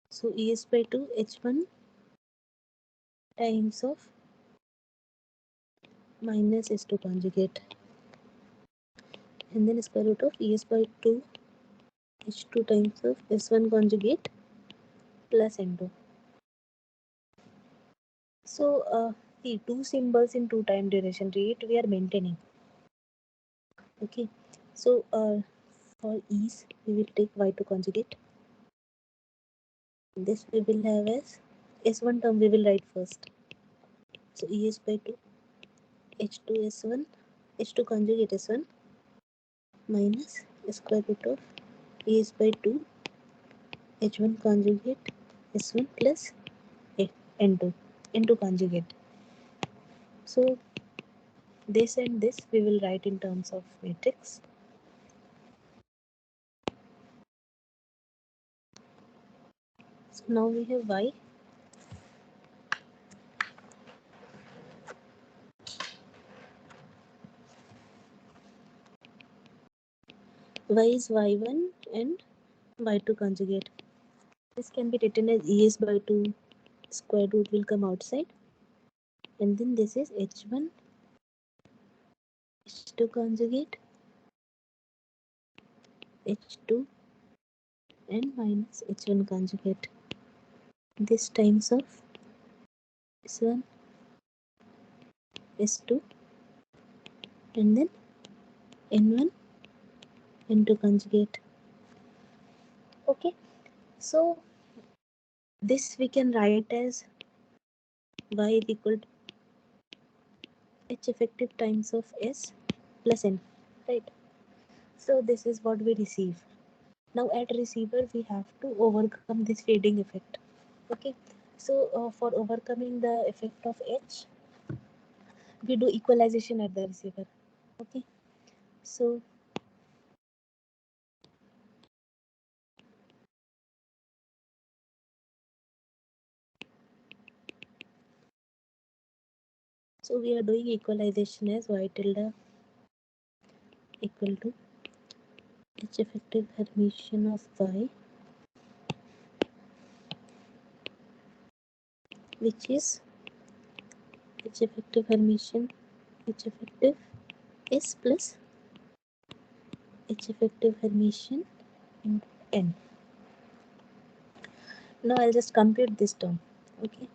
So ES by 2 H1 times of minus S2 conjugate, and then square root of ES by 2 H2 times of S1 conjugate plus N2. So see, two symbols in two time duration rate we are maintaining. Okay, so for ease we will take Y2 conjugate. This we will have as S1 term we will write first. So ES by 2 H2 S1 H2 conjugate S1 minus square root of ES by 2 H1 conjugate S1 plus N2 N2 conjugate. So this and this we will write in terms of matrix. So now we have Y is Y1 and Y2 conjugate. This can be written as ES by 2 square root will come outside, and then this is H1 H2 conjugate H2 and minus H1 conjugate. This times of S1 S2 and then N1 N2 conjugate. Okay, so this we can write as Y is equal to H effective times of S plus N, right? So this is what we receive. Now at receiver we have to overcome this fading effect. Okay, so for overcoming the effect of H, we do equalization at the receiver. Okay, so we are doing equalization as Y tilde equal to H effective Hermitian of Y, which is H effective Hermitian H effective S plus H effective Hermitian into N. Now I'll just compute this term. Okay,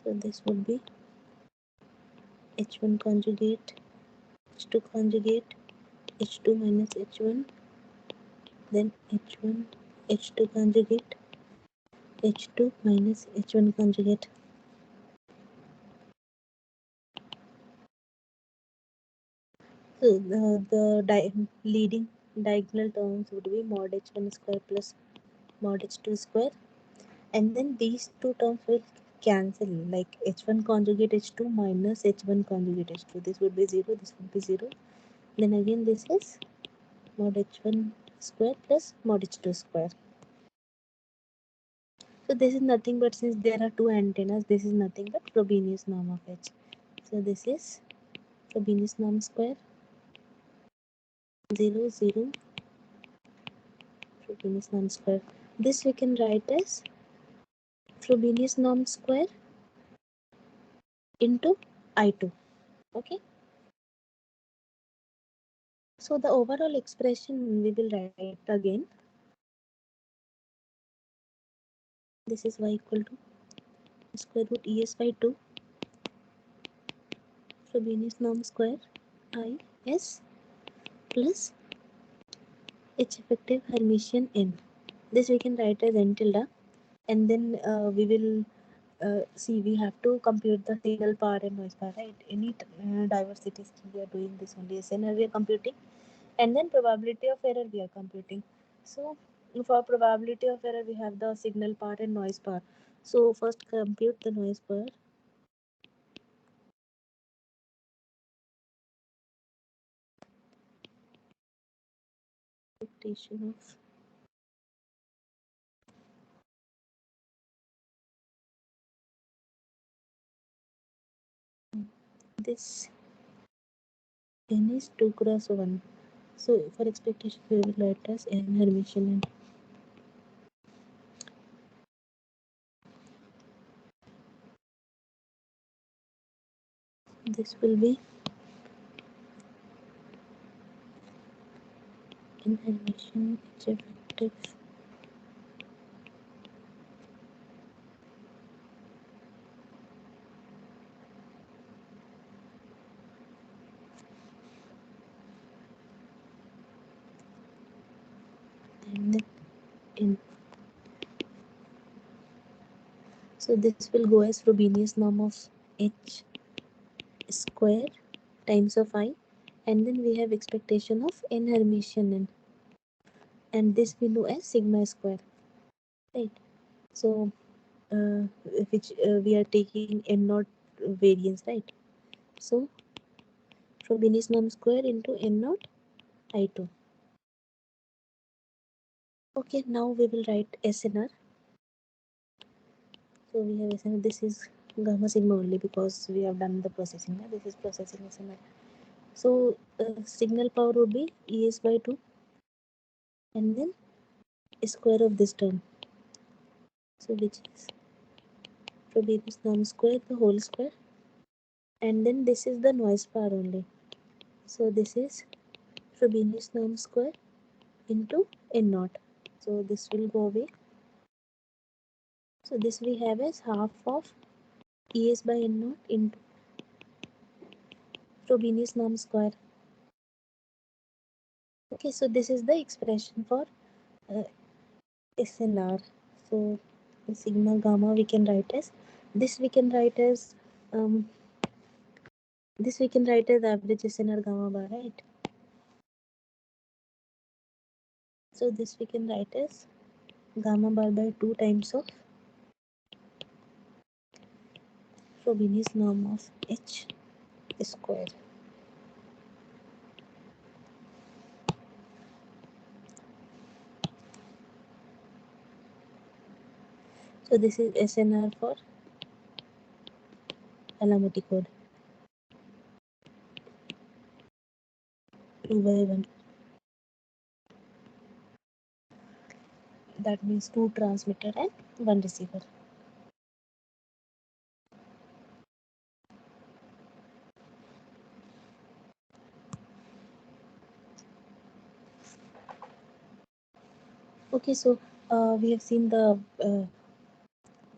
so this would be H1 conjugate H2 conjugate H2 minus H1, then H1 H2 conjugate H2 minus H1 conjugate. So the leading diagonal terms would be mod H1 square plus mod H2 square, and then these two terms will cancel, like H1 conjugate H2 minus H1 conjugate H2. This would be 0, this would be 0. Then again this is mod H1 square plus mod H2 square. So this is nothing but, since there are two antennas, this is nothing but Frobenius norm of H. So this is Frobenius norm square 0 0 Frobenius norm square. This we can write as Frobenius norm square into I2. Okay. So the overall expression we will write again. This is Y equal to square root ES by 2 Frobenius norm square I S plus H effective Hermitian N. This we can write as N tilde, and then we will see, we have to compute the signal power and noise power, right? Any diversity scheme we are doing this only. SNR we are computing, and then probability of error we are computing. So for probability of error we have the signal power and noise power. So first compute the noise power. Computation of this n is 2 cross 1. So for expectation we will write as n Hermitian n. This will be n Hermitian H effective and then n. So this will go as Frobenius norm of h square times of I, and then we have expectation of n Hermitian n, and this we know as sigma square, right? So which we are taking n naught variance, right? So Frobenius norm square into n naught I2. Okay, now we will write SNR. So we have SNR. This is gamma sigma only because we have done the processing. This is processing SNR. So signal power would be ES by 2 and then square of this term. So which is Frobenius norm square, the whole square. And then this is the noise power only. So this is Frobenius norm square into n naught. So this will go away. So this we have as half of ES by n naught into Frobenius norm square. Okay, so this is the expression for uh, SNR. So sigma gamma we can write as this. We can write as this we can write as average SNR gamma bar, right? So this we can write as gamma bar by 2 times of Frobenius norm of H square. So this is SNR for Alamoti code 2 by 1. That means 2 transmitter and 1 receiver. Okay, so we have seen the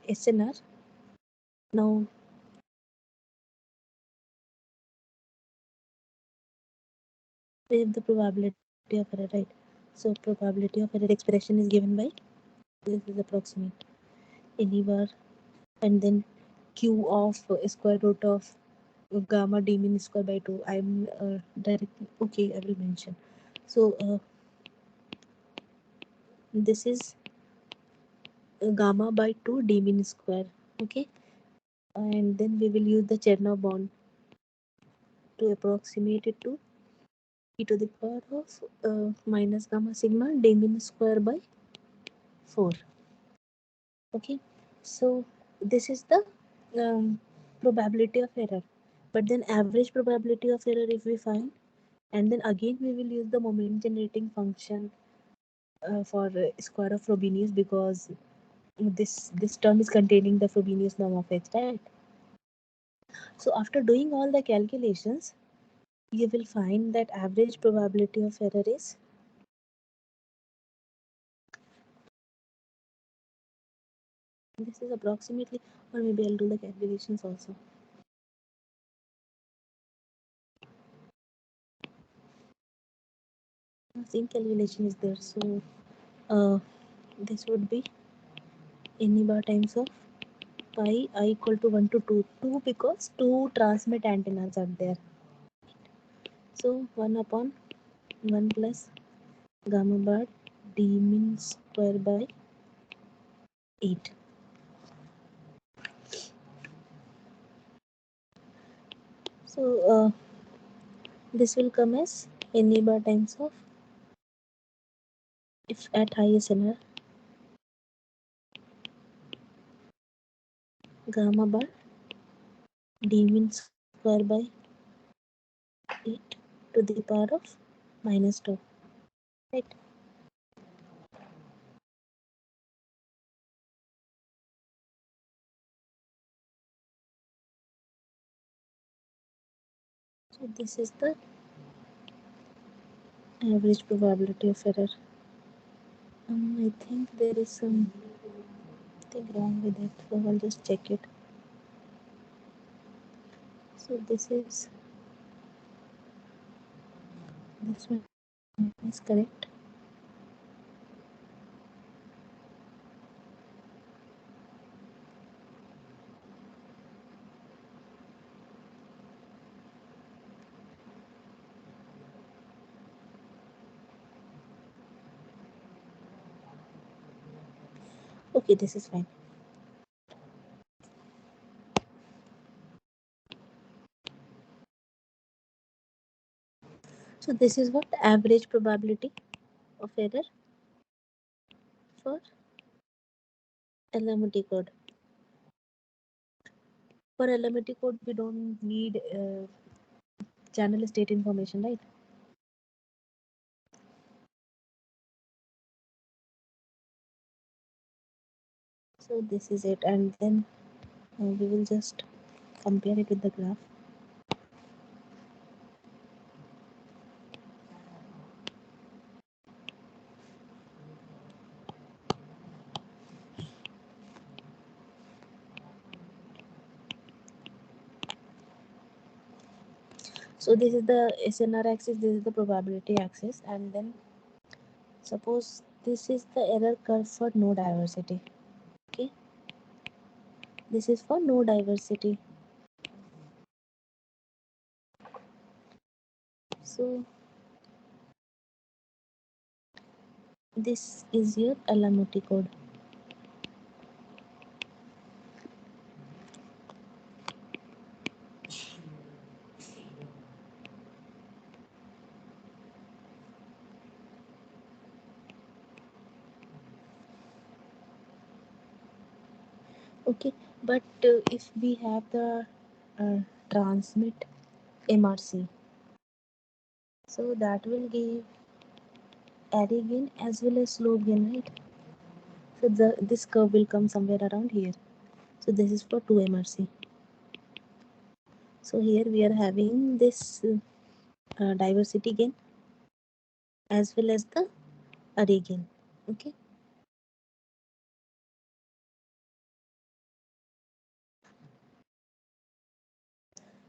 SNR. Now we have the probability of error, right? So probability of error expression is given by this is approximate any bar and then q of square root of gamma d min square by 2. I'm directly okay, I will mention. So this is gamma by 2 d min square, okay, and then we will use the Chernow bond to approximate it to e to the power of minus gamma sigma d min square by 4. Okay, so this is the probability of error, but then average probability of error if we find, and then again we will use the moment generating function for square of Frobenius because this term is containing the Frobenius norm of H, right? So after doing all the calculations, you will find that average probability of error is this is approximately, or maybe I'll do the calculations also. Same calculation is there, so this would be any bar times of pi I equal to 1 to 2 because 2 transmit antennas are there. So 1 upon 1 plus gamma bar d min square by 8. So this will come as any bar times of, if at highest NR, gamma bar d min square by 8 to the power of minus 2, right? So this is the average probability of error. I think there is something wrong with it, so I'll just check it. So this one is correct. Okay, this is fine. So this is what average probability of error for LMT code. For LMT code, we don't need channel state information, right? So this is it, and then we will just compare it with the graph. So this is the SNR axis, this is the probability axis, and then suppose this is the error curve for no diversity. Okay, this is for no diversity. So this is your LMT code. Okay, but if we have the transmit MRC, so that will give array gain as well as slope gain, right? So this curve will come somewhere around here. So this is for 2 MRC. So here we are having this diversity gain as well as the array gain. Okay.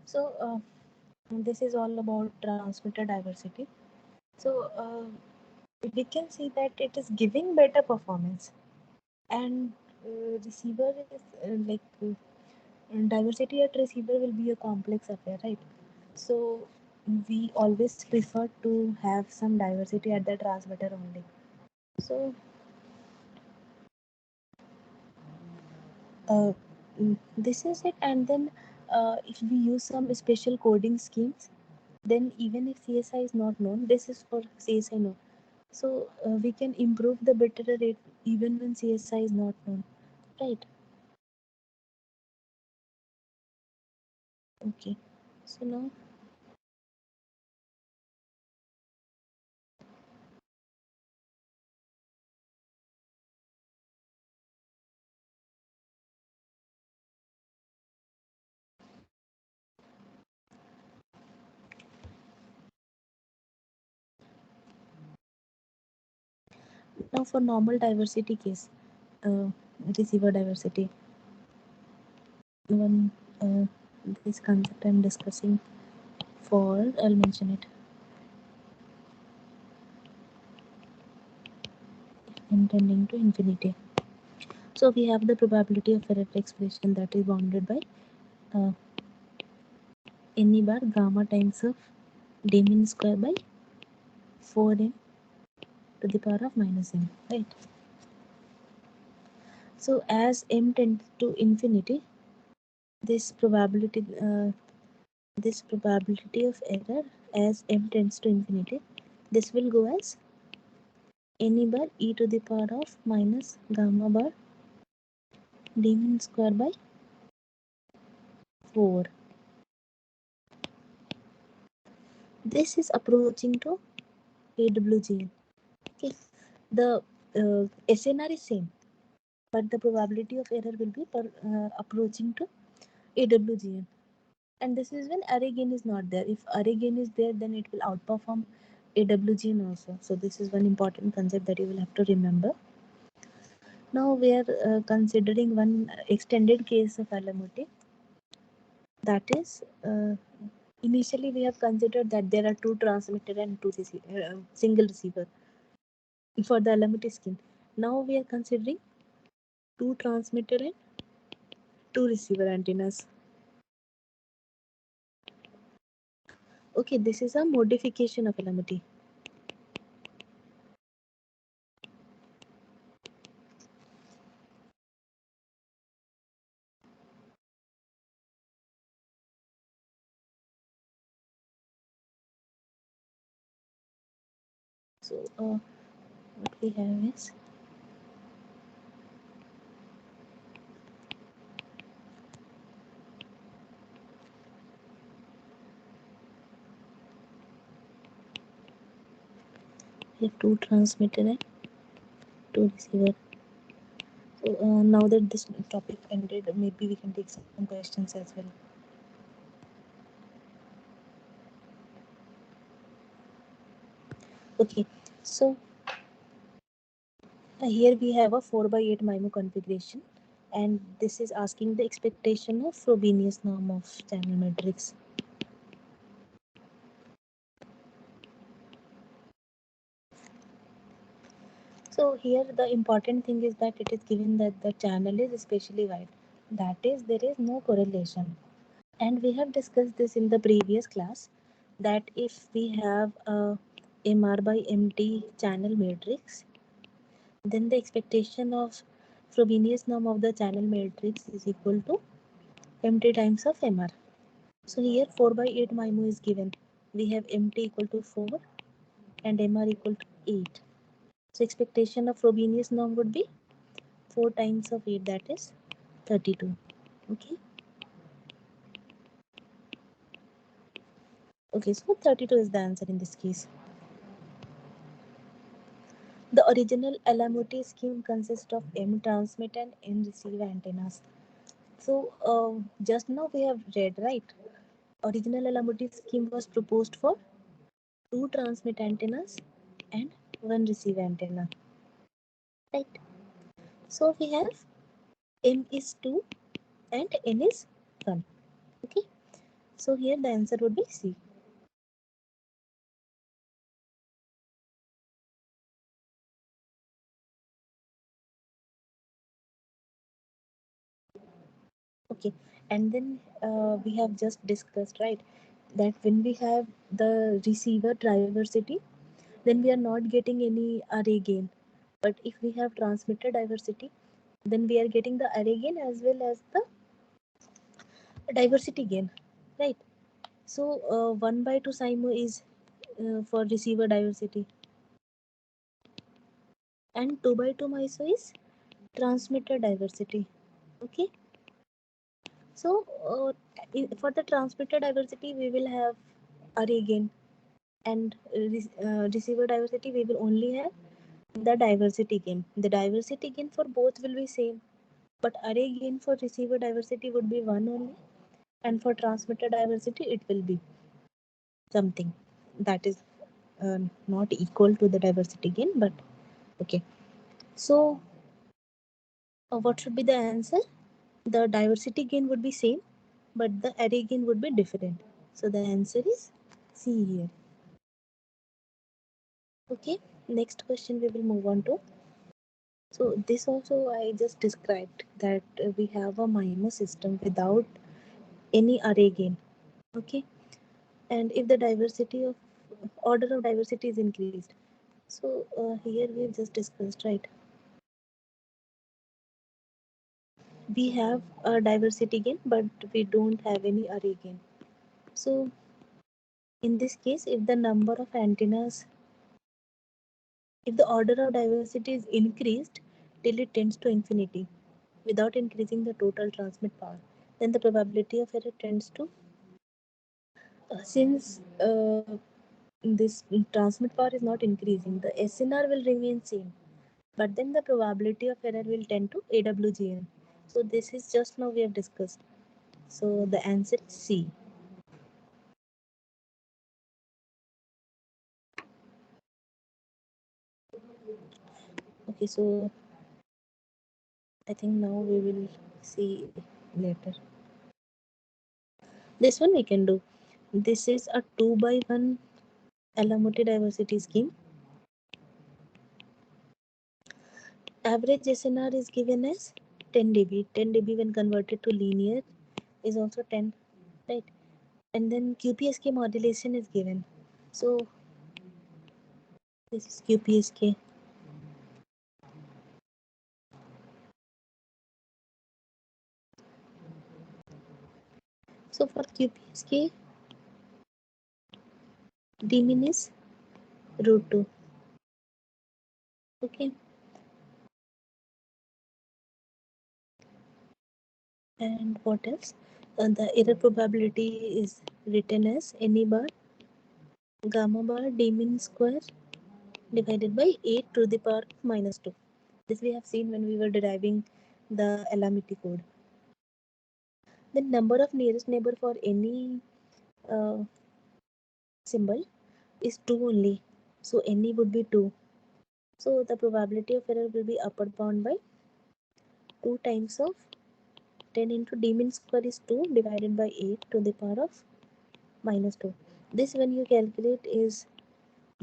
So this is all about transmitter diversity. So we can see that it is giving better performance, and receiver is diversity at receiver will be a complex affair, right? So we always prefer to have some diversity at the transmitter only. So uh, this is it, and then if we use some special coding schemes, then even if CSI is not known, this is for CSI known. So we can improve the bit error rate even when CSI is not known, right? Okay. So now for normal diversity case, uh, receiver diversity. One this concept I'm discussing for, I'll mention it. M tending to infinity. So we have the probability of error expression that is bounded by uh, any bar gamma times of d min square by 4m to the power of minus m, right? So as m tends to infinity, this probability of error, as m tends to infinity, this will go as any bar e to the power of minus gamma bar d min square by 4. This is approaching to AWGN. Okay, the SNR is same, but the probability of error will be approaching to AWGN. And this is when array gain is not there. If array gain is there, then it will outperform AWGN also. So this is one important concept that you will have to remember. Now we are considering one extended case of LMOT. That is, initially we have considered that there are two transmitter and single receiver for the LMOT scheme. Now we are considering two transmitter and two receiver antennas. Okay, this is a modification of LMOT. So what we have is we have two transmitter and two receiver. So now that this topic ended, maybe we can take some questions as well. Okay, so here we have a 4x8 MIMO configuration, and this is asking the expectation of Frobenius norm of channel matrix. So here the important thing is that it is given that the channel is especially wide. That is, there is no correlation. And we have discussed this in the previous class that if we have a MR by MT channel matrix, then the expectation of Frobenius norm of the channel matrix is equal to MT times of MR. So here 4x8 MIMO is given. We have MT equal to 4 and MR equal to 8. So expectation of Frobenius norm would be 4 times of 8, that is 32. Okay. Okay, so 32 is the answer in this case. The original LMOT scheme consists of M transmit and N receive antennas. So just now we have read, right? Original LMOT scheme was proposed for two transmit antennas and one receive antenna. Right. So we have M is 2 and N is 1. Okay. So here the answer would be C. Okay. And then we have just discussed, right, that when we have the receiver diversity, then we are not getting any array gain. But if we have transmitter diversity, then we are getting the array gain as well as the diversity gain, right? So 1 by 2 SIMO is for receiver diversity, and 2 by 2 MISO is transmitter diversity. Okay, so for the transmitter diversity we will have array gain, and receiver diversity we will only have the diversity gain. The diversity gain for both will be same, but array gain for receiver diversity would be 1 only, and for transmitter diversity it will be something that is not equal to the diversity gain, but okay. So what should be the answer? The diversity gain would be same, but the array gain would be different. So the answer is C here. Okay, next question we will move on to. So this also I just described that we have a MIMO system without any array gain. Okay, and if the diversity of order of diversity is increased, so here we have just discussed, right, we have a diversity gain but we don't have any array gain. So in this case, if the number of antennas, if the order of diversity is increased till it tends to infinity without increasing the total transmit power, then the probability of error tends to since this transmit power is not increasing, the SNR will remain same, but then the probability of error will tend to AWGN. So this is just now we have discussed. So the answer is C. Okay, so I think now we will see later. This one we can do. This is a 2 by 1 Alamote diversity scheme. Average SNR is given as 10 dB. 10 dB when converted to linear is also 10, right? And then QPSK modulation is given. So this is QPSK. So for QPSK, D min is root 2. Okay. And what else? The error probability is written as any bar gamma bar D min square divided by 8 to the power of minus 2. This we have seen when we were deriving the Alamity code. The number of nearest neighbor for any uh, symbol is 2 only. So any would be 2. So the probability of error will be upper bound by 2 times of 10 into d min square is 2 divided by 8 to the power of minus 2. This when you calculate is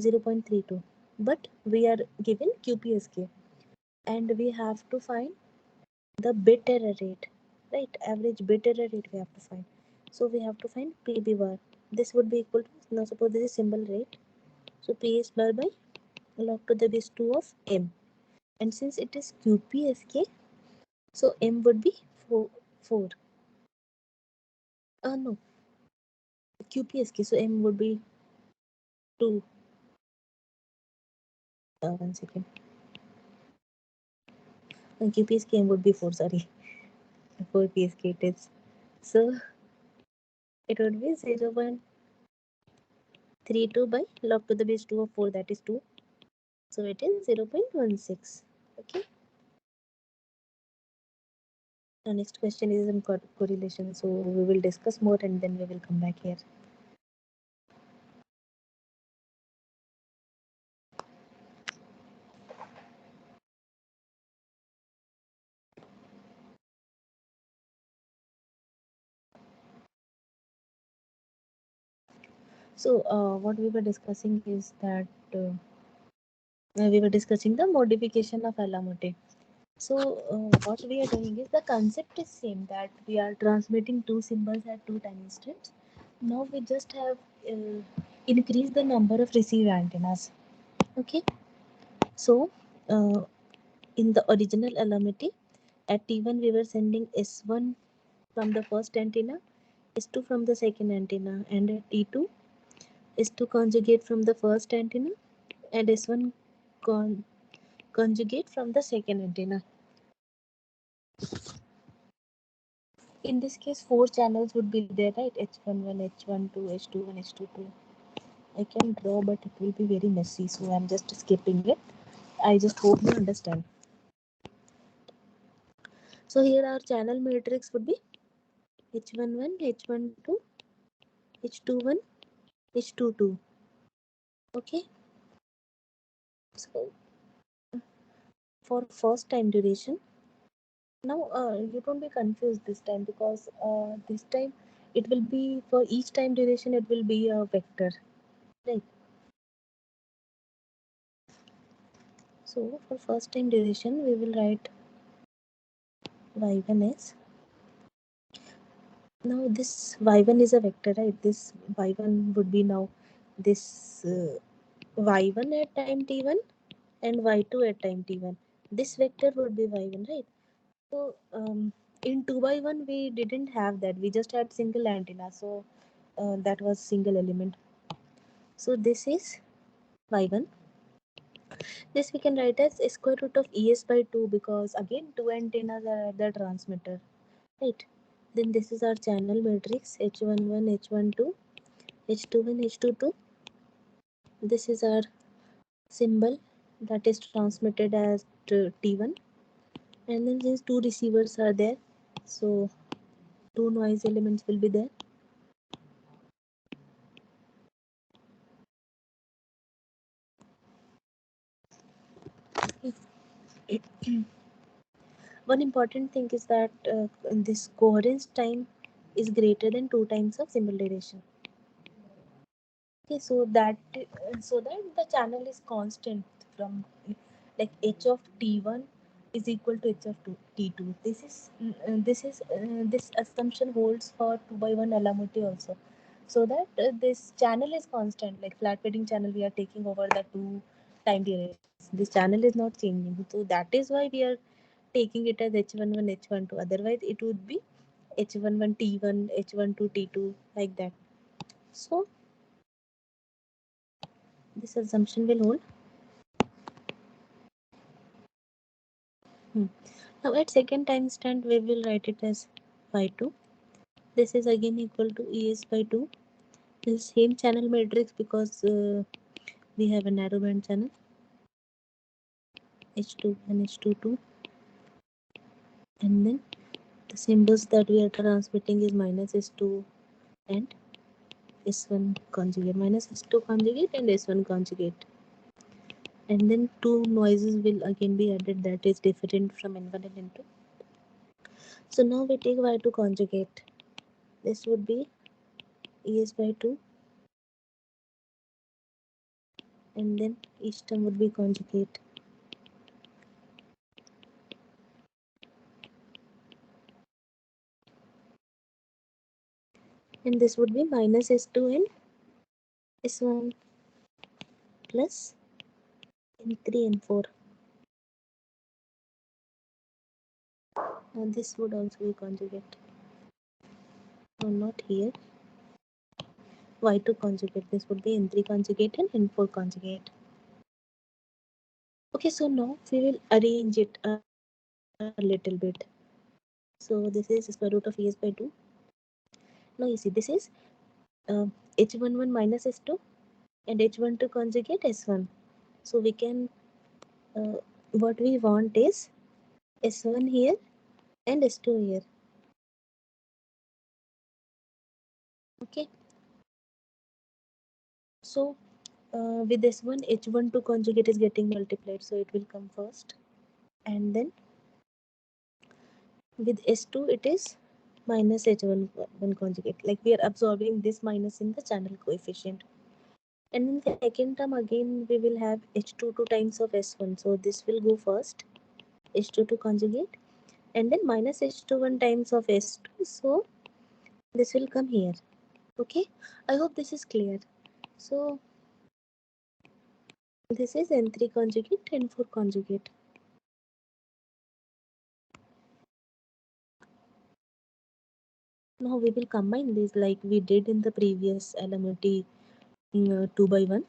0.32. But we are given QPSK and we have to find the bit error rate, right? Average bit error rate we have to find. So we have to find PB bar. This would be equal to, now suppose this is symbol rate. So PS bar by log to the base 2 of M. And since it is QPSK, so M would be 4. 4. No, QPSK, so M would be 2. 1 second. QPSK M would be 4, sorry. 4 PSK it is. So it would be 0.32 by log to the base 2 of 4, that is 2. So it is 0.16. Okay. The next question is in correlation. So we will discuss more and then we will come back here. So what we were discussing is that we were discussing the modification of Alamote. So what we are doing is the concept is same, that we are transmitting two symbols at two time instants. Now we just have increased the number of receive antennas. Okay. So in the original Alamety, at T1 we were sending S1 from the first antenna, S2 from the second antenna, and at T2 S2 conjugate from the first antenna and S1 conjugate from the second antenna. In this case, 4 channels would be there, right? H11, H12, H21, H22. I can draw, but it will be very messy, so I'm just skipping it. I just hope you understand. So here our channel matrix would be H11, H12, H21, H22. Okay. So for first time duration, now you don't be confused this time, because this time it will be for each time duration it will be a vector, right? So for first time duration we will write y1 is, now this y1 is a vector, right? This y1 would be now this y1 at time t1 and y2 at time t1. This vector would be y1, right? So in 2 by 1 we didn't have that, we just had single antenna, so that was single element. So this is y1. This we can write as square root of es by 2, because again two antennas are at the transmitter, right? Then this is our channel matrix, h11, h12, h21, h22. This is our symbol that is transmitted as T1, and then these two receivers are there, so two noise elements will be there. One important thing is that this coherence time is greater than 2 times of symbol duration. Okay, so that the channel is constant from like h of t1 is equal to h of t2. This assumption holds for 2 by 1 LMOT also, so that this channel is constant, like flat bedding channel we are taking over the two time durations. This channel is not changing, so that is why we are taking it as h11 h12. Otherwise it would be h11 t1 h12 t2 like that. So this assumption will hold. Hmm. Now at second time instant we will write it as y2. This is again equal to es by 2. This same channel matrix because we have a narrow band channel h2 and h22, and then the symbols that we are transmitting is minus s2 and s1 conjugate, minus s2 conjugate and s1 conjugate, and then two noises will again be added that is different from n1 and n2. So now we take y2 conjugate. This would be es by 2, and then each term would be conjugate, and this would be minus s2 and s1 plus n3 and 4, and this would also be conjugate. No, not here. Y2 conjugate, this would be n3 conjugate and n4 conjugate. Okay, so now we will arrange it a little bit. So this is square root of es by 2. Now you see this is h11 minus s2 and h12 conjugate s1. So we can what we want is s1 here and s2 here. Okay, so with this one h12 conjugate is getting multiplied, so it will come first, and then with s2 it is minus h11 conjugate, like we are absorbing this minus in the channel coefficient. And in the second term again we will have h22 times of s1, so this will go first, h22 conjugate, and then minus h21 times of s2, so this will come here. Okay, I hope this is clear. So this is n3 conjugate, n4 conjugate. Now we will combine these like we did in the previous LMT 2 by 1.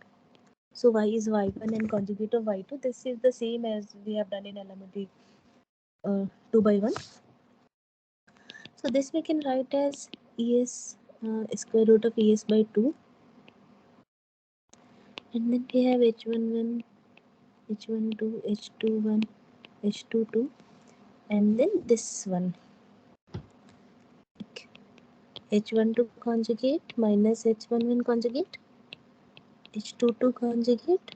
So y is y1 and conjugate of y2. This is the same as we have done in LMT 2 by 1. So this we can write as es square root of es by 2. And then we have h11, h12, h21, h22. And then this one. H12 conjugate minus H11 conjugate, H22 conjugate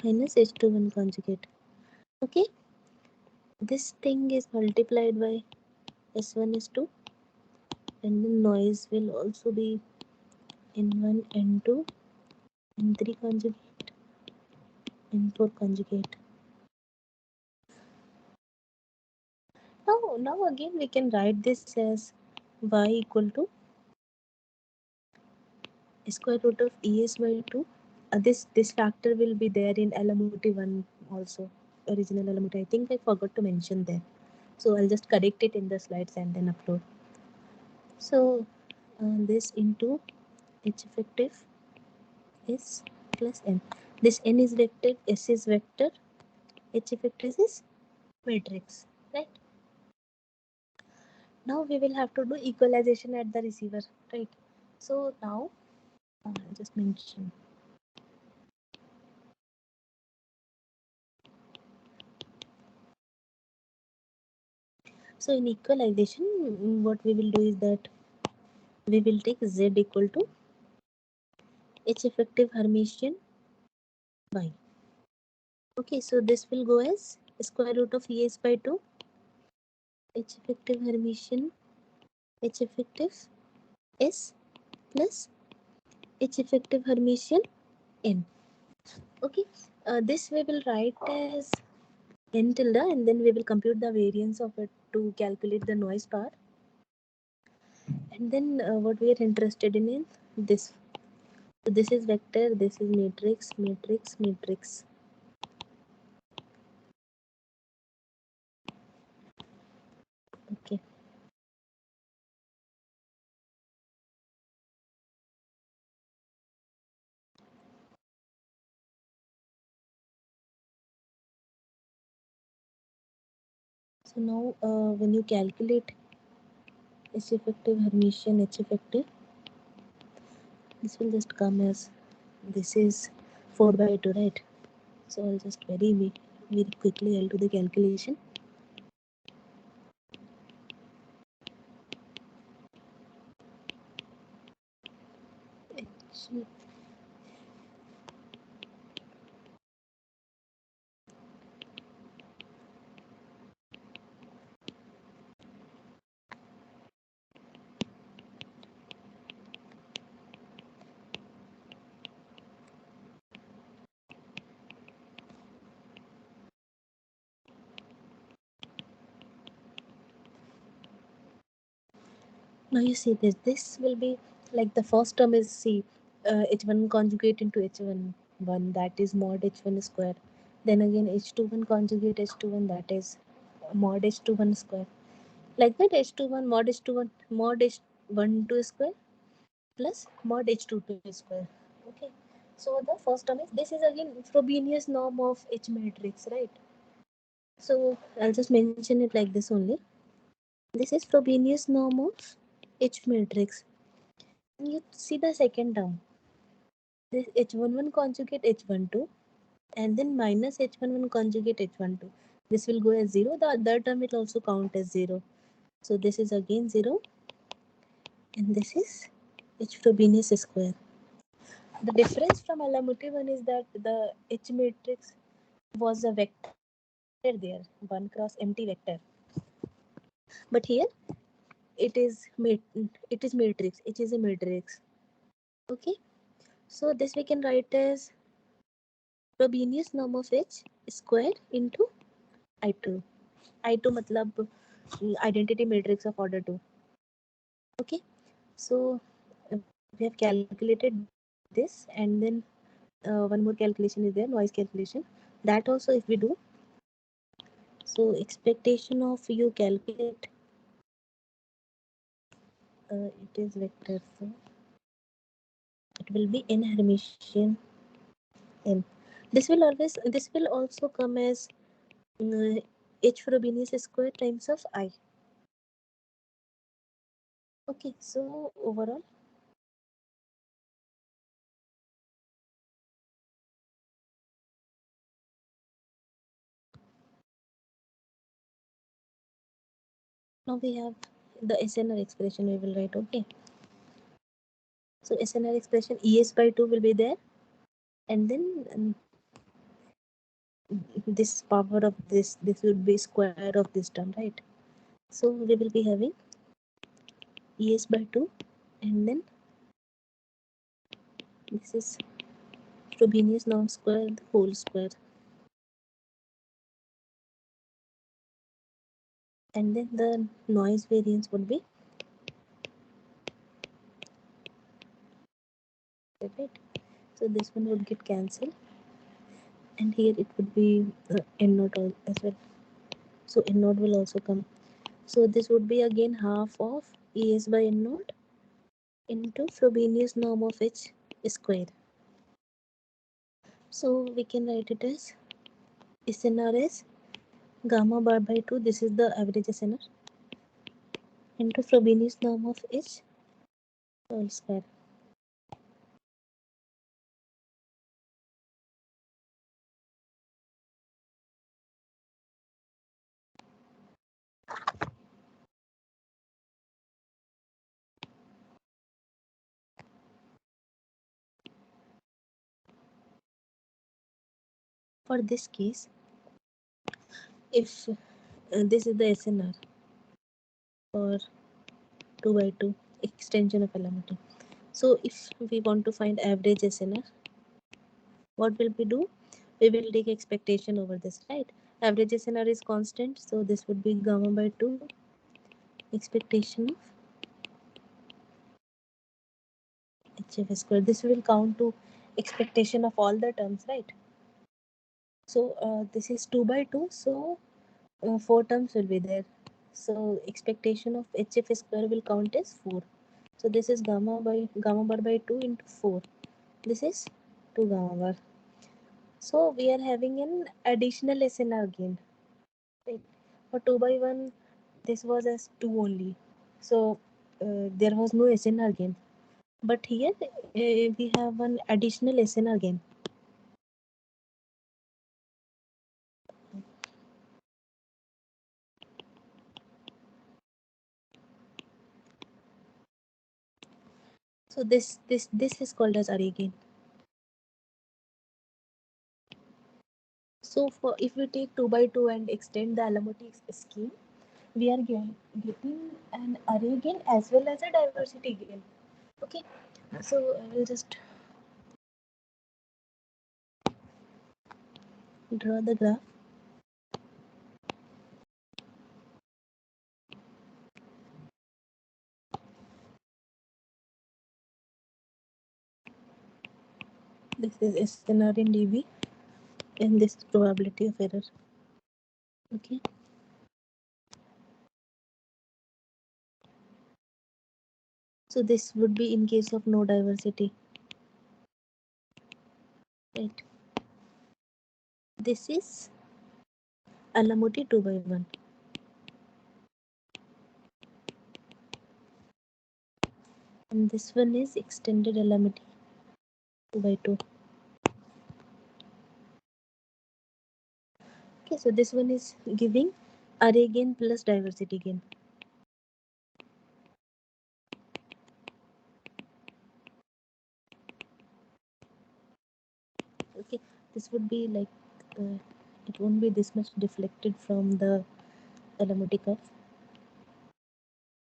minus H21 conjugate. Okay, this thing is multiplied by S1 S2, and the noise will also be N1 N2 N3 conjugate N4 conjugate. Now again we can write this as y equal to square root of es by 2. This factor will be there in LMOT 1 also, original LMOT. I think I forgot to mention there. So I'll just correct it in the slides and then upload. So this into h effective is plus n. This n is vector, s is vector, h effective is matrix, right? Now we will have to do equalization at the receiver, right? So now just mention So in equalization, what we will do is that we will take z equal to h effective Hermitian y. Okay, so this will go as square root of es by 2 h effective Hermitian h effective s plus h effective Hermitian n. Okay, this we will write as n tilde, and then we will compute the variance of it to calculate the noise power. And then what we are interested in is this. So this is vector, this is matrix, matrix, matrix. Okay. So now when you calculate H effective Hermitian H effective, this will just come as, this is 4 by 2, right? So I'll just very quickly I'll do the calculation. H. Now you see this. This will be like the first term is C, H1 conjugate into H1 1, that is mod H1 square. Then again H21 conjugate H21, that is mod H21 square. Like that, H21 mod H21 mod H12 square plus mod H22 square. Okay. So the first term is, this is again Frobenius norm of H matrix, right? So I'll just mention it like this only. This is Frobenius norm of H matrix. You see the second term. This H11 conjugate H12 and then minus H11 conjugate H12. This will go as 0. The other term will also count as 0. So this is again 0. And this is H Frobenius square. The difference from Alamuti one is that the H matrix was a vector there, 1 cross empty vector. But here it is matrix. It is a matrix. Okay. So this we can write as Frobenius norm of H squared into I2. I2 matlab identity matrix of order 2. Okay. So we have calculated this, and then one more calculation is there, noise calculation. That also if we do, so expectation of you calculate, it is vector, so it will be n Hermitian n. This will also come as h Frobenius square times of I. Okay, so overall now we have the SNR expression we will write. Okay, so SNR expression ES by 2 will be there, and then this power of this would be square of this term, right? So we will be having ES by 2, and then this is Frobenius norm square, the whole square, and then the noise variance would be, right? So this one would get cancelled, and here it would be n naught as well. So n naught will also come. So this would be again half of ES by n naught into Frobenius norm of H square. So we can write it as SNR is gamma bar by 2. This is the average SNR into Frobenius norm of H whole square. for this case, if this is the SNR for 2 by 2 extension of LMT. So if we want to find average SNR, what will we do? We will take expectation over this, right? Average SNR is constant, so this would be gamma by 2 expectation of HF square. This will count to expectation of all the terms, right? So this is 2 by 2, so 4 terms will be there. So expectation of HF square will count as 4. So this is gamma bar by 2 into 4. This is 2 gamma bar. So we are having an additional SNR again. Right? For 2 by 1, this was as 2 only. So there was no SNR again. But here we have an additional SNR again. So this is called as array gain. So for if we take 2 by 2 and extend the Alamotti scheme, we are getting an array gain as well as a diversity gain. Okay, so I will just draw the graph. This is SNR in dB and this is probability of error. Okay. So this would be in case of no diversity. Right. This is Alamotti 2 by 1. And this one is extended Alamotti 2 by 2. Okay, so this one is giving array gain plus diversity gain. Okay, this would be like it won't be this much deflected from the Alamotti curve.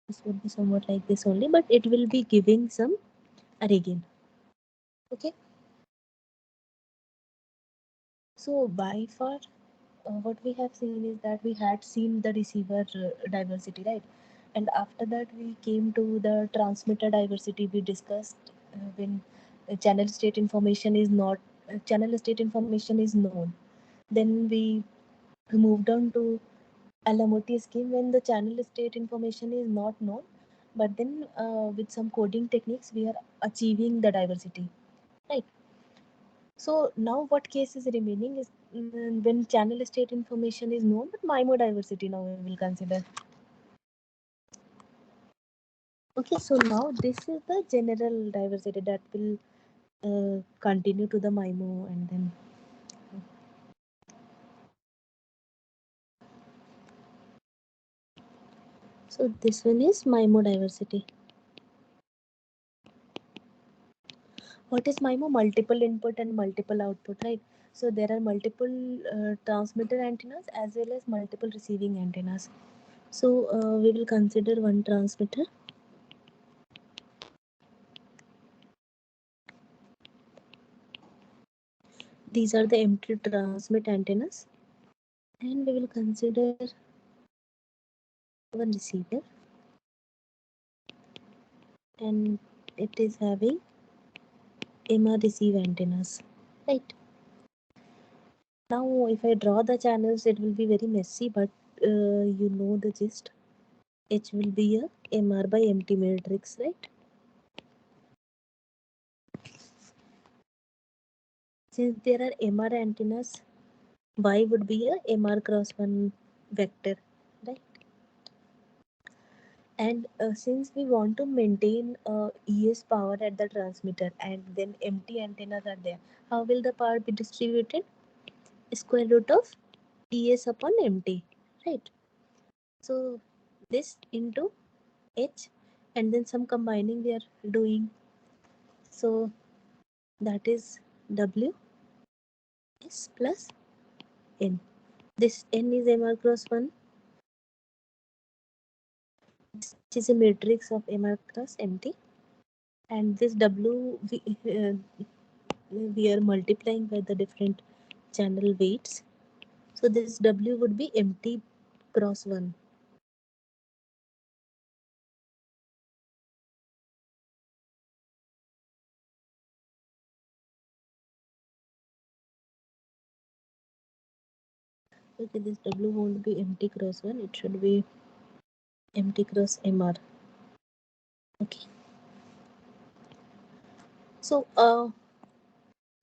This would be somewhat like this only, but it will be giving some array gain. Okay, so by far what we have seen is that we had seen the receiver diversity, right? And after that we came to the transmitter diversity. We discussed when channel state information is not channel state information is known. Then we moved on to Alamotti scheme when the channel state information is not known, but then with some coding techniques we are achieving the diversity, right? So now what case is remaining is when channel state information is known, but MIMO diversity now we will consider. Okay, so now this is the general diversity that will continue to the MIMO and then. So this one is MIMO diversity. What is MIMO? Multiple input and multiple output, right? So there are multiple transmitter antennas as well as multiple receiving antennas. So we will consider one transmitter. These are the empty transmit antennas. And we will consider one receiver. And it is having MR receive antennas, right? Now if I draw the channels, it will be very messy, but you know the gist. H will be a MR by MT matrix, right? Since there are MR antennas, Y would be a MR cross 1 vector, right? And since we want to maintain ES power at the transmitter and then empty antennas are there, how will the power be distributed? Square root of ES upon MT, right? So this into H and then some combining we are doing. So that is W S plus N. This N is MR cross 1. This is a matrix of MR cross MT. And this W we are multiplying by the different channel weights. So this W would be MT cross 1. Okay, this W won't be MT cross 1, it should be MT cross MR. Okay. So,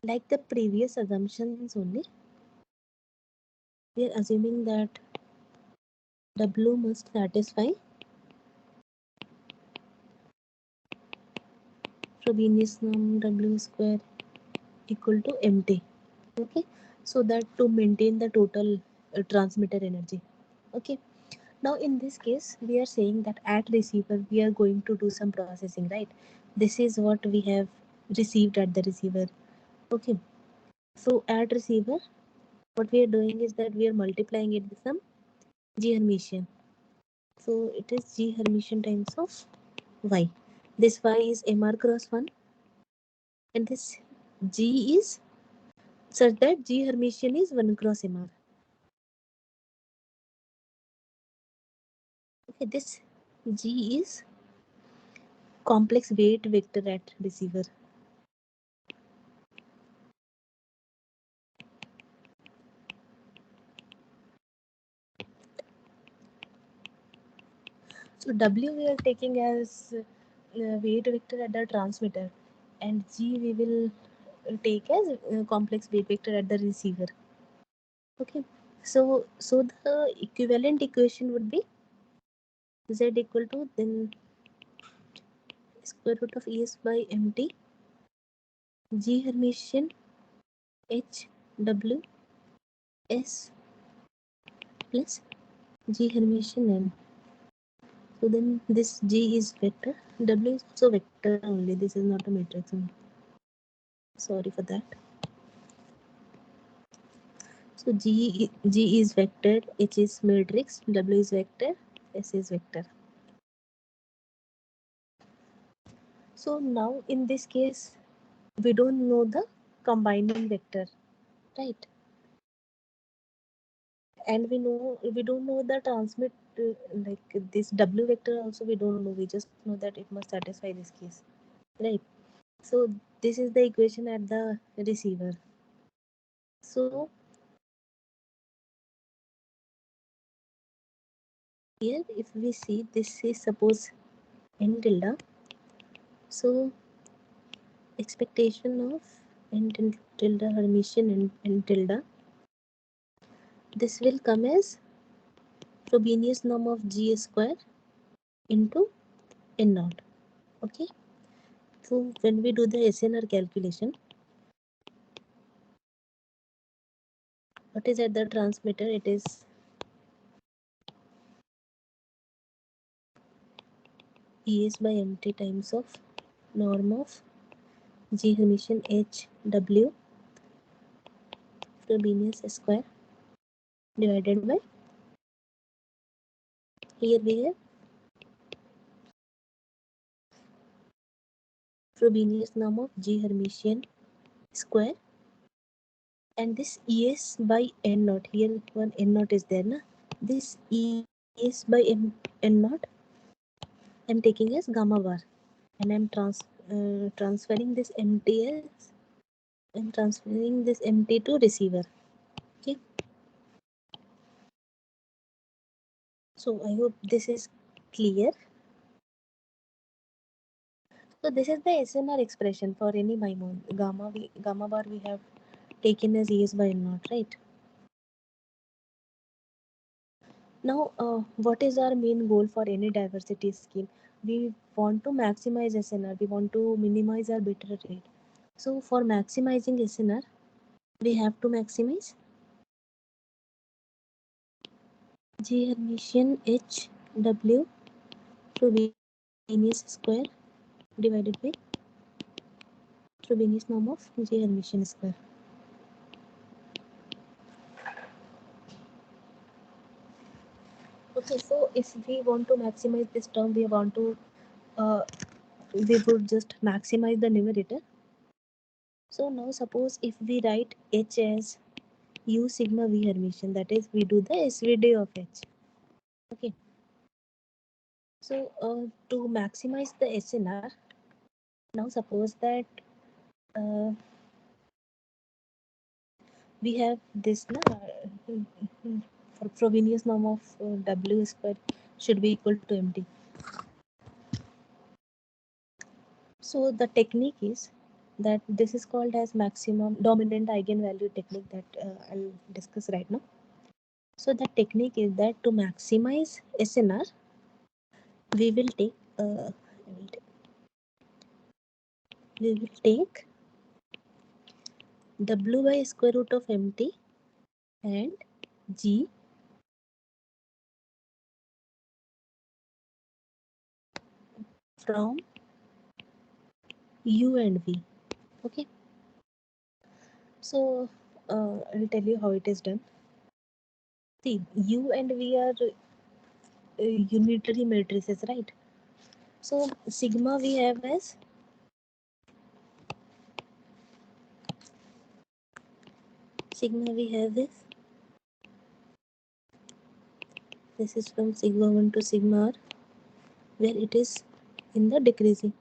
like the previous assumptions only, we are assuming that W must satisfy Frobenius norm W square equal to MT. Okay, so that to maintain the total transmitter energy. Okay, now in this case we are saying that at receiver we are going to do some processing, right? This is what we have received at the receiver. Okay, so at receiver what we are doing is that we are multiplying it with some G Hermitian. So it is G Hermitian times of Y. This Y is MR cross 1 and this G is such that G Hermitian is 1 cross MR. Okay, this G is complex weight vector at receiver. So W we are taking as weight vector at the transmitter and G we will take as complex weight vector at the receiver. Okay, so the equivalent equation would be Z equal to then square root of ES by MT G Hermitian H W S plus G Hermitian M. So then this G is vector, W is also vector only. This is not a matrix only. Sorry for that. So G is vector, H is matrix, W is vector, S is vector. So now in this case, we don't know the combining vector, right? And we don't know the transmit like this W vector also we don't know. We just know that it must satisfy this case, right? So this is the equation at the receiver. So here if we see this is suppose n tilde. So expectation of n tilde Hermitian n tilde. This will come as Frobenius norm of G square into n naught. Okay. So when we do the SNR calculation, what is at the transmitter? It is ES by MT times of norm of G Hermitian H W Frobenius square divided by here we have Frobenius norm of G Hermitian square and this ES by N naught. Here one N naught is there, na? This ES by N naught I'm taking as gamma bar and I'm transferring this MT as I'm transferring this MT to receiver. Okay. So I hope this is clear. So this is the SNR expression for any MIMO. Gamma bar we have taken as ES by N naught, right? Now, what is our main goal for any diversity scheme? We want to maximize SNR. We want to minimize our bit rate. So for maximizing SNR, we have to maximize G Hermitian H W Frobenius square divided by Frobenius norm of G Hermitian square. Okay, so if we want to maximize this term, uh, we would just maximize the numerator. So now suppose if we write H as U sigma V Hermitian, that is we do the SVD of H. Okay. So to maximize the SNR, now suppose that uh, we have this for Frobenius norm of W square should be equal to MT. So the technique is that this is called as maximum dominant eigenvalue technique that I'll discuss right now. So the technique is that to maximize SNR, we will take W by square root of MT and G from U and V. Okay. So I'll tell you how it is done. See, U and V are unitary matrices, right? So sigma we have as this is from sigma 1 to sigma r, where it is in the decreasing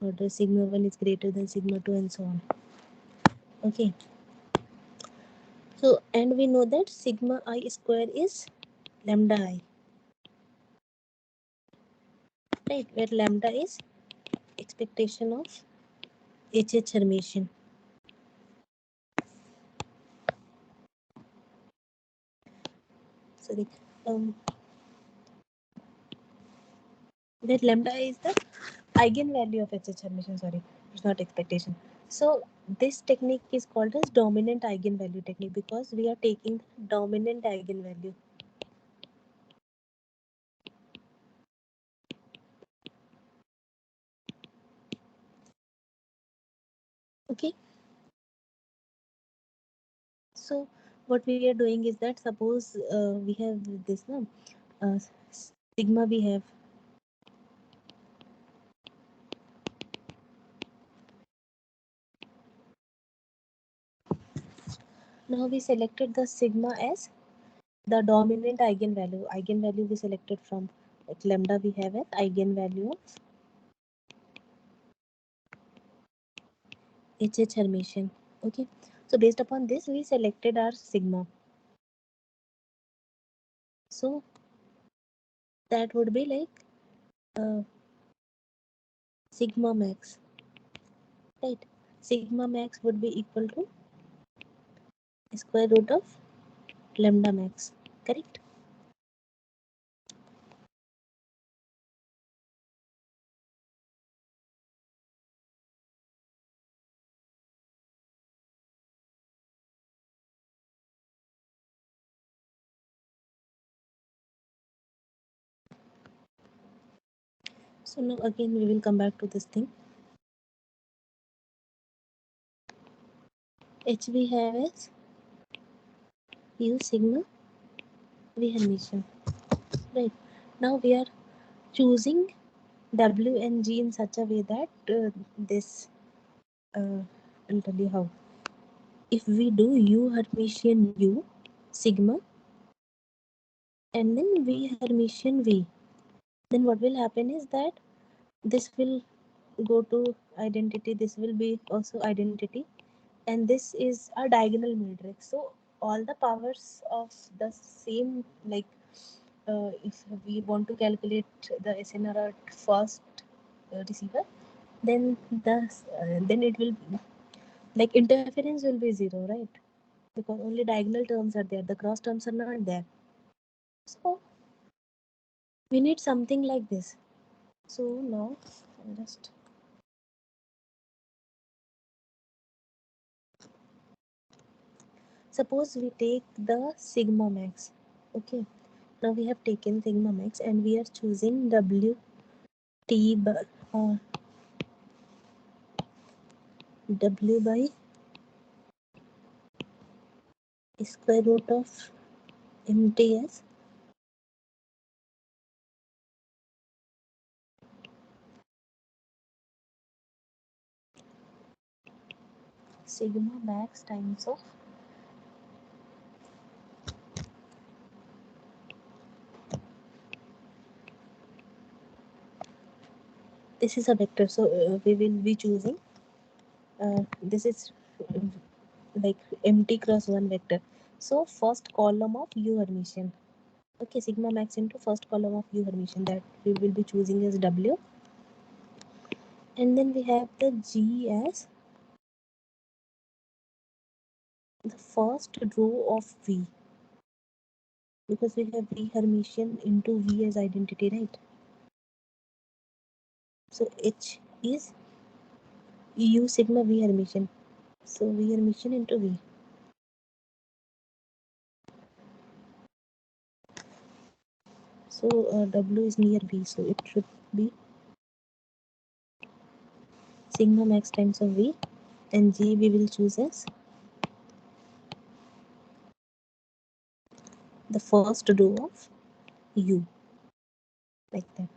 order. Sigma 1 is greater than sigma 2 and so on. Okay. So, and we know that sigma I square is lambda I, right? Where lambda is expectation of HH Hermitian. Sorry. That lambda is the eigenvalue of HH Hermitian. Sorry, it's not expectation. So this technique is called as dominant eigenvalue technique because we are taking dominant eigenvalue. Okay. So what we are doing is that suppose we have this sigma we have. Now we selected the sigma as the dominant eigenvalue. Eigenvalue we selected from like lambda we have as eigenvalue of HH Hermitian. Okay. So based upon this we selected our sigma. So that would be like sigma max, right? Sigma max would be equal to square root of lambda max, correct? So now again we will come back to this thing. H we have as U sigma V Hermitian, right? Now we are choosing W and G in such a way that this I'll tell you how. If we do U Hermitian U sigma and then V Hermitian V, then what will happen is that this will go to identity, this will be also identity, and this is a diagonal matrix. So all the powers of the same, like if we want to calculate the SNR at first receiver, then then it will like interference will be zero, right? Because only diagonal terms are there, the cross terms are not there. So we need something like this. So now I'll just suppose we take the sigma max. Okay, now we have taken sigma max and we are choosing W T by W by square root of MTS sigma max times of this is a vector, so we will be choosing this is like empty cross one vector, so first column of U Hermitian. Okay, sigma max into first column of U Hermitian, that we will be choosing as W, and then we have the G as the first row of V, because we have V Hermitian into V as identity, right? So H is U sigma V Hermitian, so V Hermitian into V. So W is near V, so it should be sigma max times of V, and G we will choose as the first row of U, like that.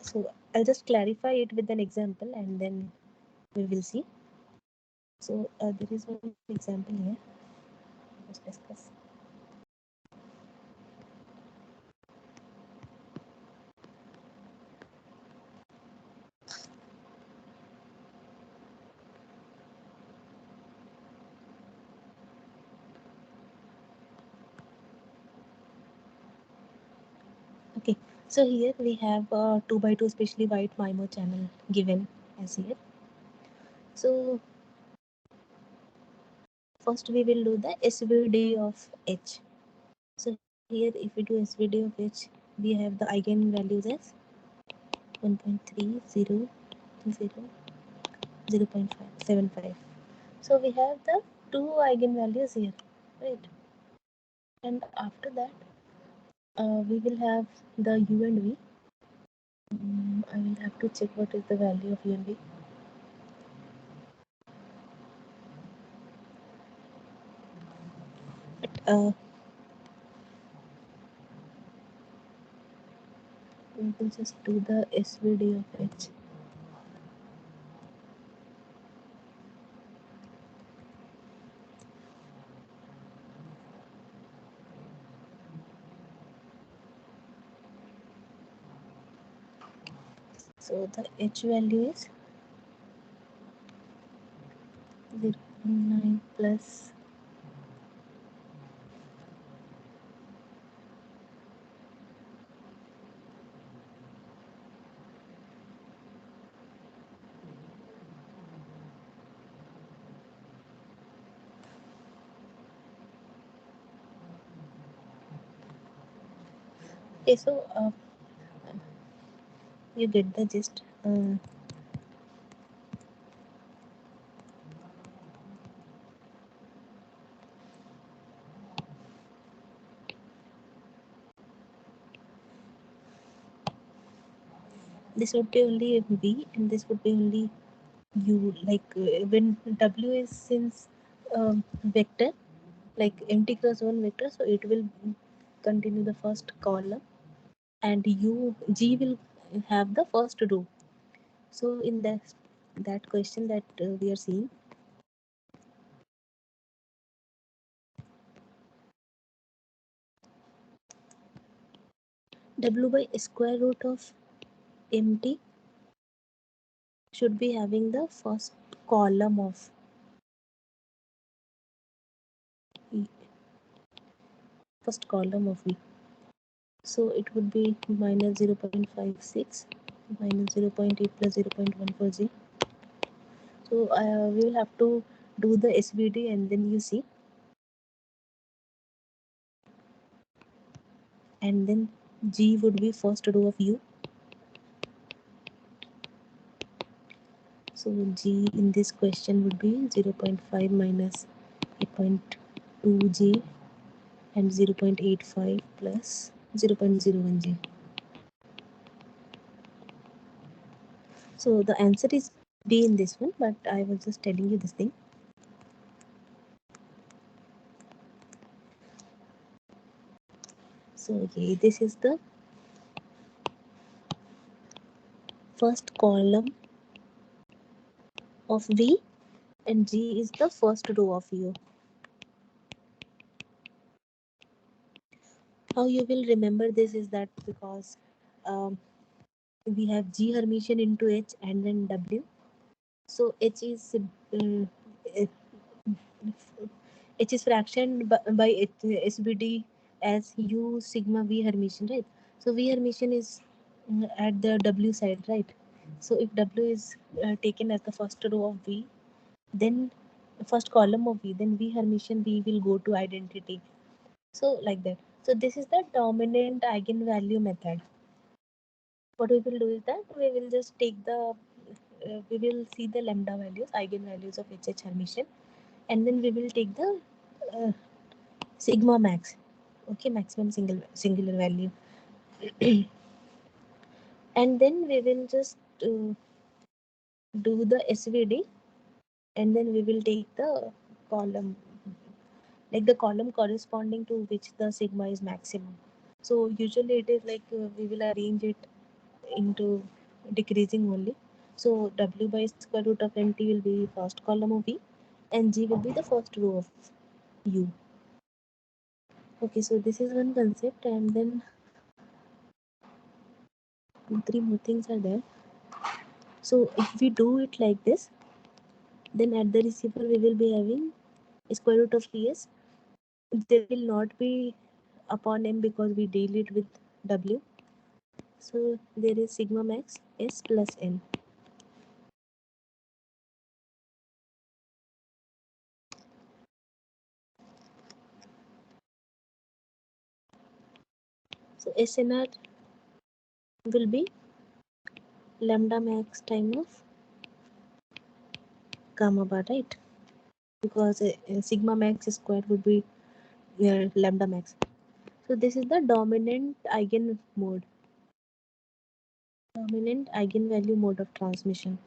So I'll just clarify it with an example and then we will see. So there is one example here. Let's discuss. Okay, so here we have 2 by 2 specially wide MIMO channel given as here. So first we will do the SVD of H. So here if we do SVD of H, we have the eigenvalues as 1.30, 0.75. So we have the two eigenvalues here, right? And after that we will have the U and V. I will have to check what is the value of U and V. But we will just do the SVD of H. So the H value is 0.9 plus okay, so you get the gist. This would be only V and this would be only U, like when W is since vector, like empty cross one vector, so it will continue the first column and G will have the first row. So in that question that we are seeing, W by square root of empty should be having the first column of E, V. So it would be minus 0.56 minus 0.8 plus 0.14G. So we will have to do the SVD and then you see, and then G would be first row of U. So G in this question would be 0.5 minus 8.2G and 0.85 plus 0.01G. So the answer is B in this one, but I was just telling you this thing. So okay, this is the first column of V and G is the first row of U. How you will remember this is that because um, we have G Hermitian into H and then W. So H is fraction by SBD as U sigma V Hermitian, right? So V Hermitian is at the W side, right? So if W is taken as the first row of V, then first column of V, then V Hermitian V will go to identity. So like that. So this is the dominant eigenvalue method. What we will do is that we will just take we will see the lambda values, eigenvalues of HH Hermitian, and then we will take the uh, sigma max, okay, maximum singular value, and then we will just do the SVD, and then we will take the column, like the column corresponding to which the sigma is maximum. So usually it is like we will arrange it into decreasing only. So W by square root of NT will be first column of V, and G will be the first row of U. Okay, so this is one concept, and then three more things are there. So if we do it like this, then at the receiver we will be having square root of PS. There will not be upon M because we deal it with W. So there is sigma max S plus N. So SNR will be lambda max time of gamma bar, right? Because sigma max square would be lambda max. So this is the dominant eigenvalue mode of transmission.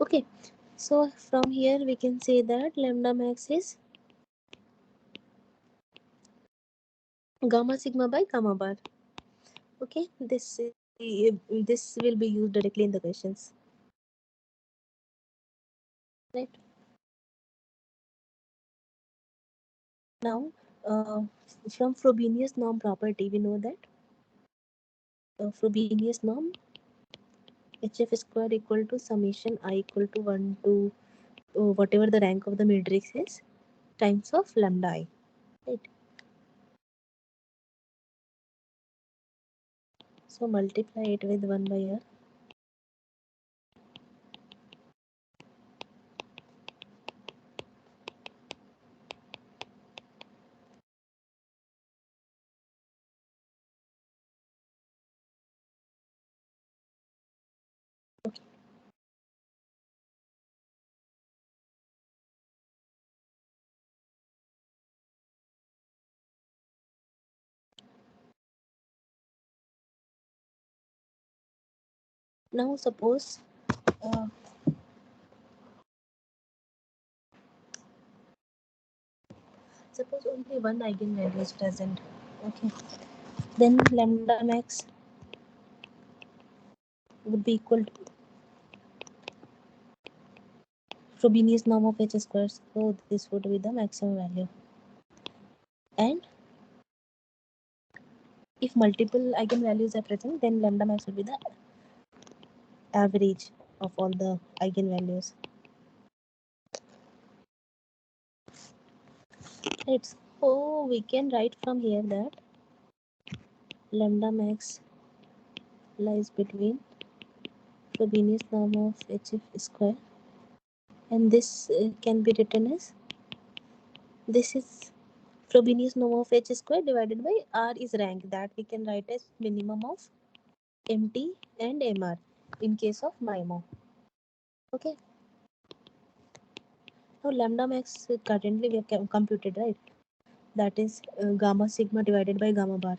Okay, so from here we can say that lambda max is gamma sigma by gamma bar. Okay, this will be used directly in the questions, right? Now, from Frobenius norm property, we know that Frobenius norm HF square equal to summation I equal to 1 to whatever the rank of the matrix is times of lambda I, right? So multiply it with 1 by R. Now uh, suppose only one eigenvalue is present. Okay, then lambda max would be equal to Frobenius norm of H square. So this would be the maximum value. And if multiple eigenvalues are present, then lambda max will be the average of all the eigenvalues. Right. So we can write from here that lambda max lies between Frobenius norm of HF square, and this can be written as this is Frobenius norm of H square divided by R is rank, that we can write as minimum of MT and MR in case of MIMO. Okay. Now lambda max currently we have computed, right? That is gamma sigma divided by gamma bar.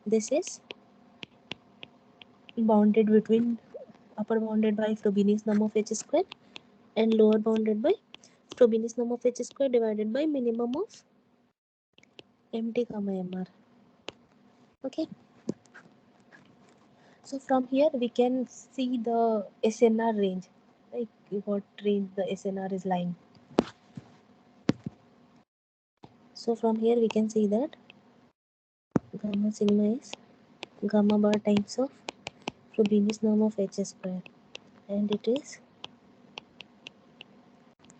This is bounded between upper bounded by Frobenius norm of H square and lower bounded by Frobenius norm of H square divided by minimum of MT comma MR. Okay. So from here we can see the SNR range, like what range the SNR is lying. So from here we can see that gamma sigma is gamma bar times of Frobenius norm of H square, and it is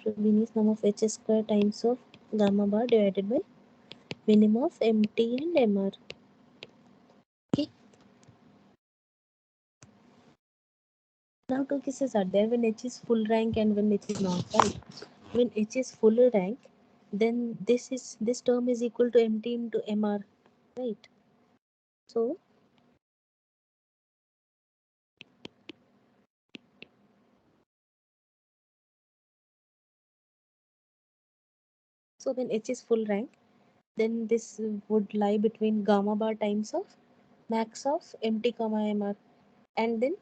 Frobenius norm of H square times of gamma bar divided by minimum of MT and MR. Okay. Now two cases are there when H is full rank and when H is not, right? When H is full rank, then this term is equal to MT into MR, right? So when H is full rank, then this would lie between gamma bar times of max of MT comma MR, and then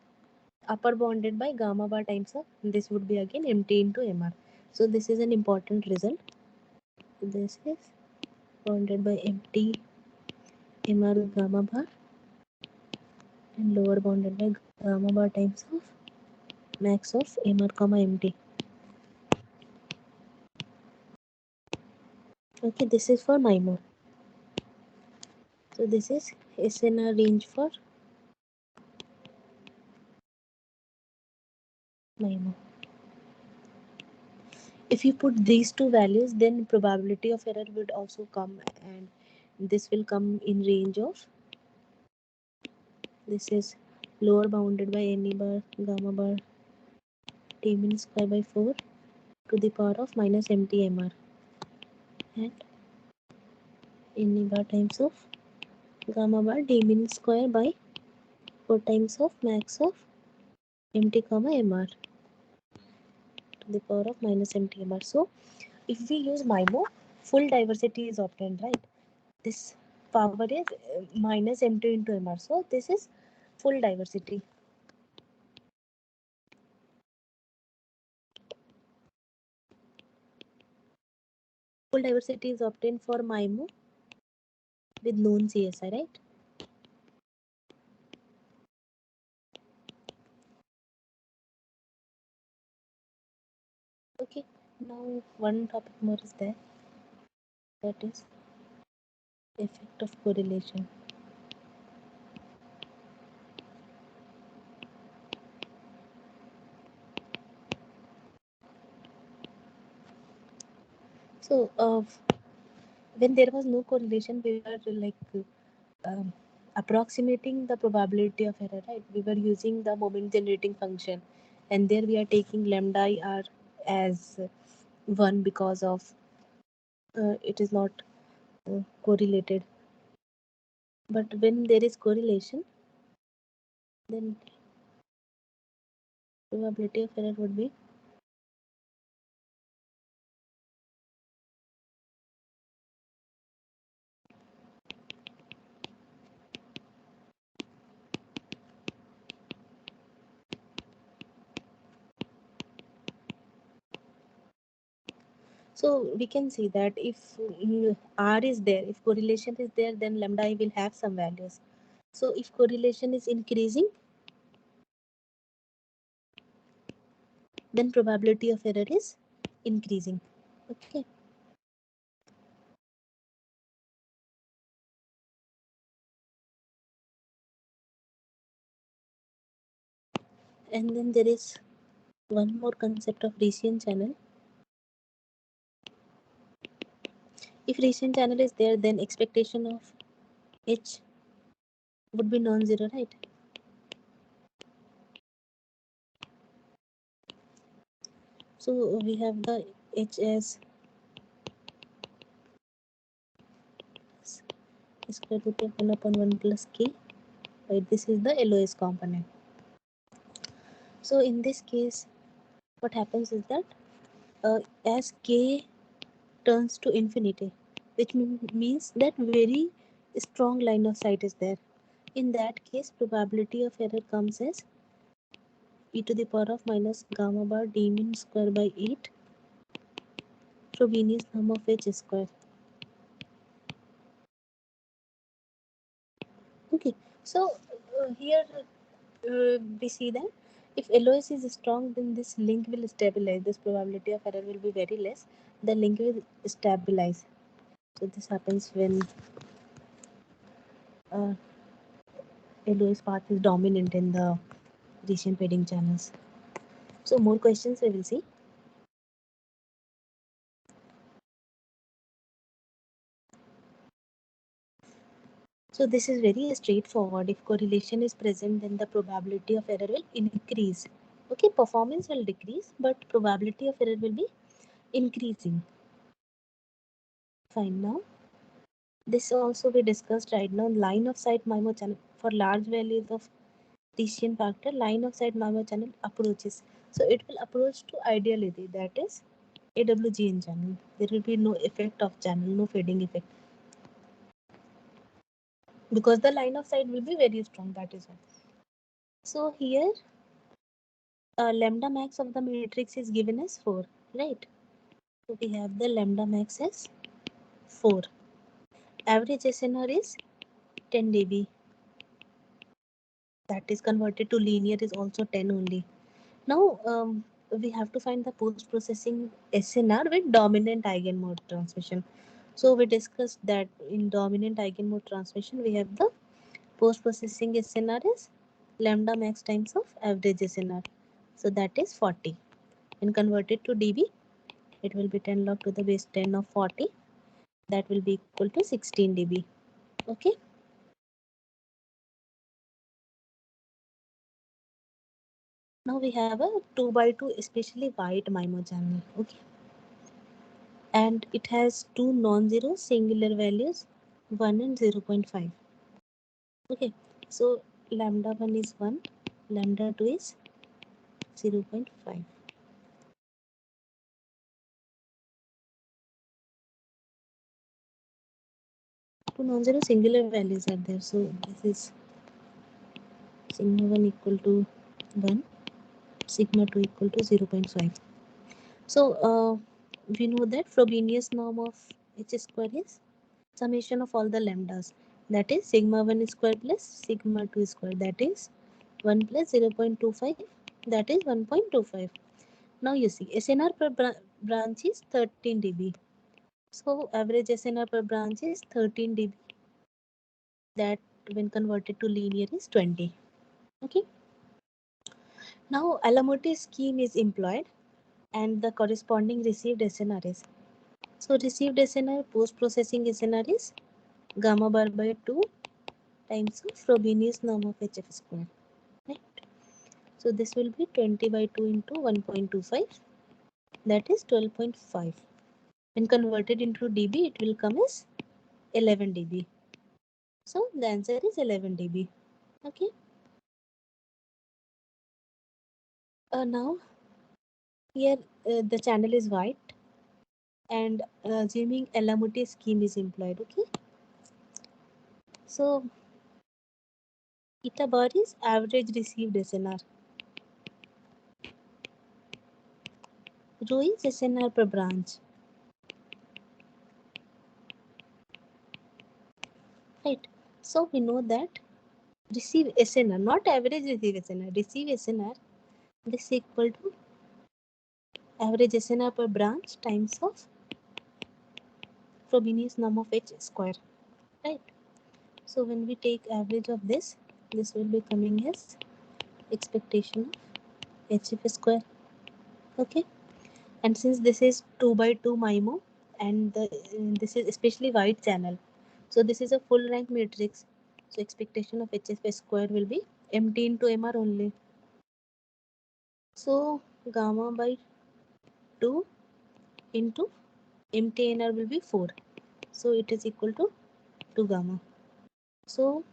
upper bounded by gamma bar times of this would be again MT into MR. So this is an important result. This is bounded by MT MR gamma bar and lower bounded by gamma bar times of max of MR comma MT. Okay, this is for MIMO. So this is SNR range for MIMO. If you put these two values, then probability of error would also come, and this will come in range of, this is lower bounded by NE bar gamma bar T min square by 4 to the power of minus MT MR, and NE bar times of gamma bar D min square by 4 times of max of MT comma MR to the power of minus MT MR. So if we use MIMO, full diversity is obtained, right? This power is minus M2 into MR. So this is full diversity. Full diversity is obtained for MIMO with known CSI, right? Okay, now one topic more is there, that is effect of correlation. So when there was no correlation, we were like approximating the probability of error, right? We were using the moment generating function, and there we are taking lambda r as 1 because of it is not correlated. But when there is correlation, then probability of error would be so we can see that if r is there, if correlation is there, then lambda I will have some values. So if correlation is increasing, then probability of error is increasing. Okay. And then there is one more concept of Rician channel. If Rician channel is there, then expectation of H would be non-zero, right? So we have the H as square root of 1 upon 1 plus k, right? This is the LOS component. So in this case, what happens is that as k turns to infinity, which means that very strong line of sight is there. In that case, probability of error comes as e to the power of minus gamma bar d min square by 8 Frobenius norm of H square. Okay, so here we see that if LOS is strong, then this link will stabilize. This probability of error will be very less. The link will stabilize. So this happens when uh, LOS path is dominant in the region fading channels. So more questions we will see. So this is very straightforward. If correlation is present, then the probability of error will increase. Okay, performance will decrease, but probability of error will be increasing. Fine. Now this also we discussed right now. Line of sight MIMO channel for large values of decision factor. Line of sight MIMO channel approaches. So it will approach to ideality, that is AWGN channel. There will be no effect of channel, no fading effect, because the line of sight will be very strong. That is why. So here lambda max of the matrix is given as 4, right? So we have the lambda max as 4. Average SNR is 10 dB. That is converted to linear is also 10 only. Now we have to find the post-processing SNR with dominant eigenmode transmission. So we discussed that in dominant eigenmode transmission we have the post-processing SNR is lambda max times of average SNR. So that is 40. When converted to dB, it will be 10 log to the base 10 of 40. That will be equal to 16 dB. Okay. Now we have a 2 by 2 especially wide MIMO channel. Okay. And it has two non-zero singular values, 1 and 0.5. Okay. So lambda 1 is 1, lambda 2 is 0.5. Two non-zero singular values are there. So this is sigma 1 equal to 1, sigma 2 equal to 0.5. So we know that Frobenius norm of h square is summation of all the lambdas, that is sigma 1 square plus sigma 2 square, that is 1 plus 0.25, that is 1.25. Now you see SNR per branch is 13 dB. So average SNR per branch is 13 dB. That when converted to linear is 20. Okay. Now Alamotti scheme is employed and the corresponding received SNR is. So received SNR post processing SNR is gamma bar by 2 times of Frobenius norm of HF square. Right. So this will be 20 by 2 into 1.25, that is 12.5. When converted into dB, it will come as 11 dB. So the answer is 11 dB. Okay. Now here the channel is white and assuming Alamotti scheme is employed. Okay. So eta bar is average received SNR. Rho is SNR per branch. Right. So we know that receive SNR, not average receive SNR, receive SNR, this is equal to average SNR per branch times of Frobenius norm of H square. Right. So when we take average of this will be coming as expectation of HF square. Okay. And since this is 2 by 2 MIMO and this is especially wide channel, so this is a full rank matrix. So expectation of HF square will be MT into MR only. So gamma by 2 into MTNR will be 4. So it is equal to 2 gamma. So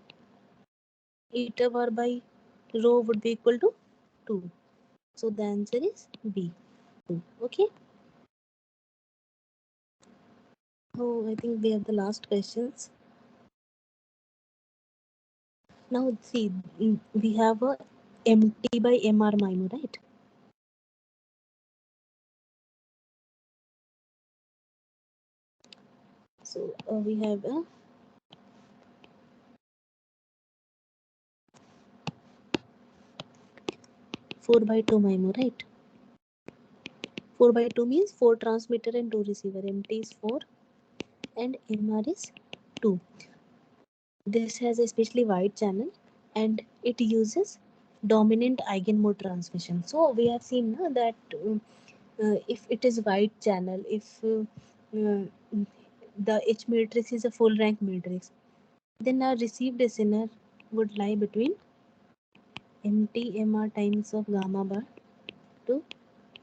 eta bar by rho would be equal to 2. So the answer is B. 2. Okay. So I think we have the last questions. Now see, we have a MT by MR MIMO, right? So we have a 4 by 2 MIMO, right? 4 by 2 means 4 transmitter and 2 receiver. MT is 4 and MR is 2. This has a especially wide channel and it uses dominant eigenmode transmission. So we have seen that if it is wide channel, if the H matrix is a full rank matrix, then our received SNR would lie between MT-MR times of gamma bar to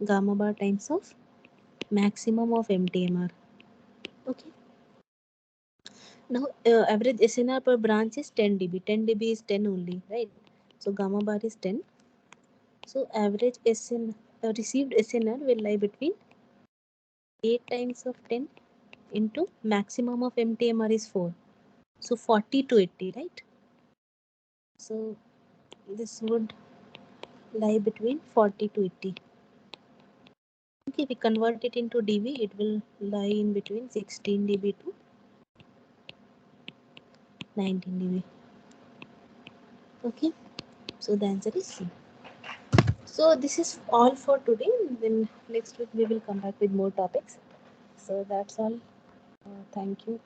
gamma bar times of maximum of MT-MR. Okay. Now average SNR per branch is 10 dB. 10 dB is 10 only, right? So gamma bar is 10. So average received SNR will lie between 8 times of 10 into maximum of MTMR is 4. So 40 to 80, right? So this would lie between 40 to 80. Okay, we convert it into dB, it will lie in between 16 dB to 19 dB. Okay, so the answer is C. So this is all for today. Then next week we will come back with more topics. So that's all. Thank you.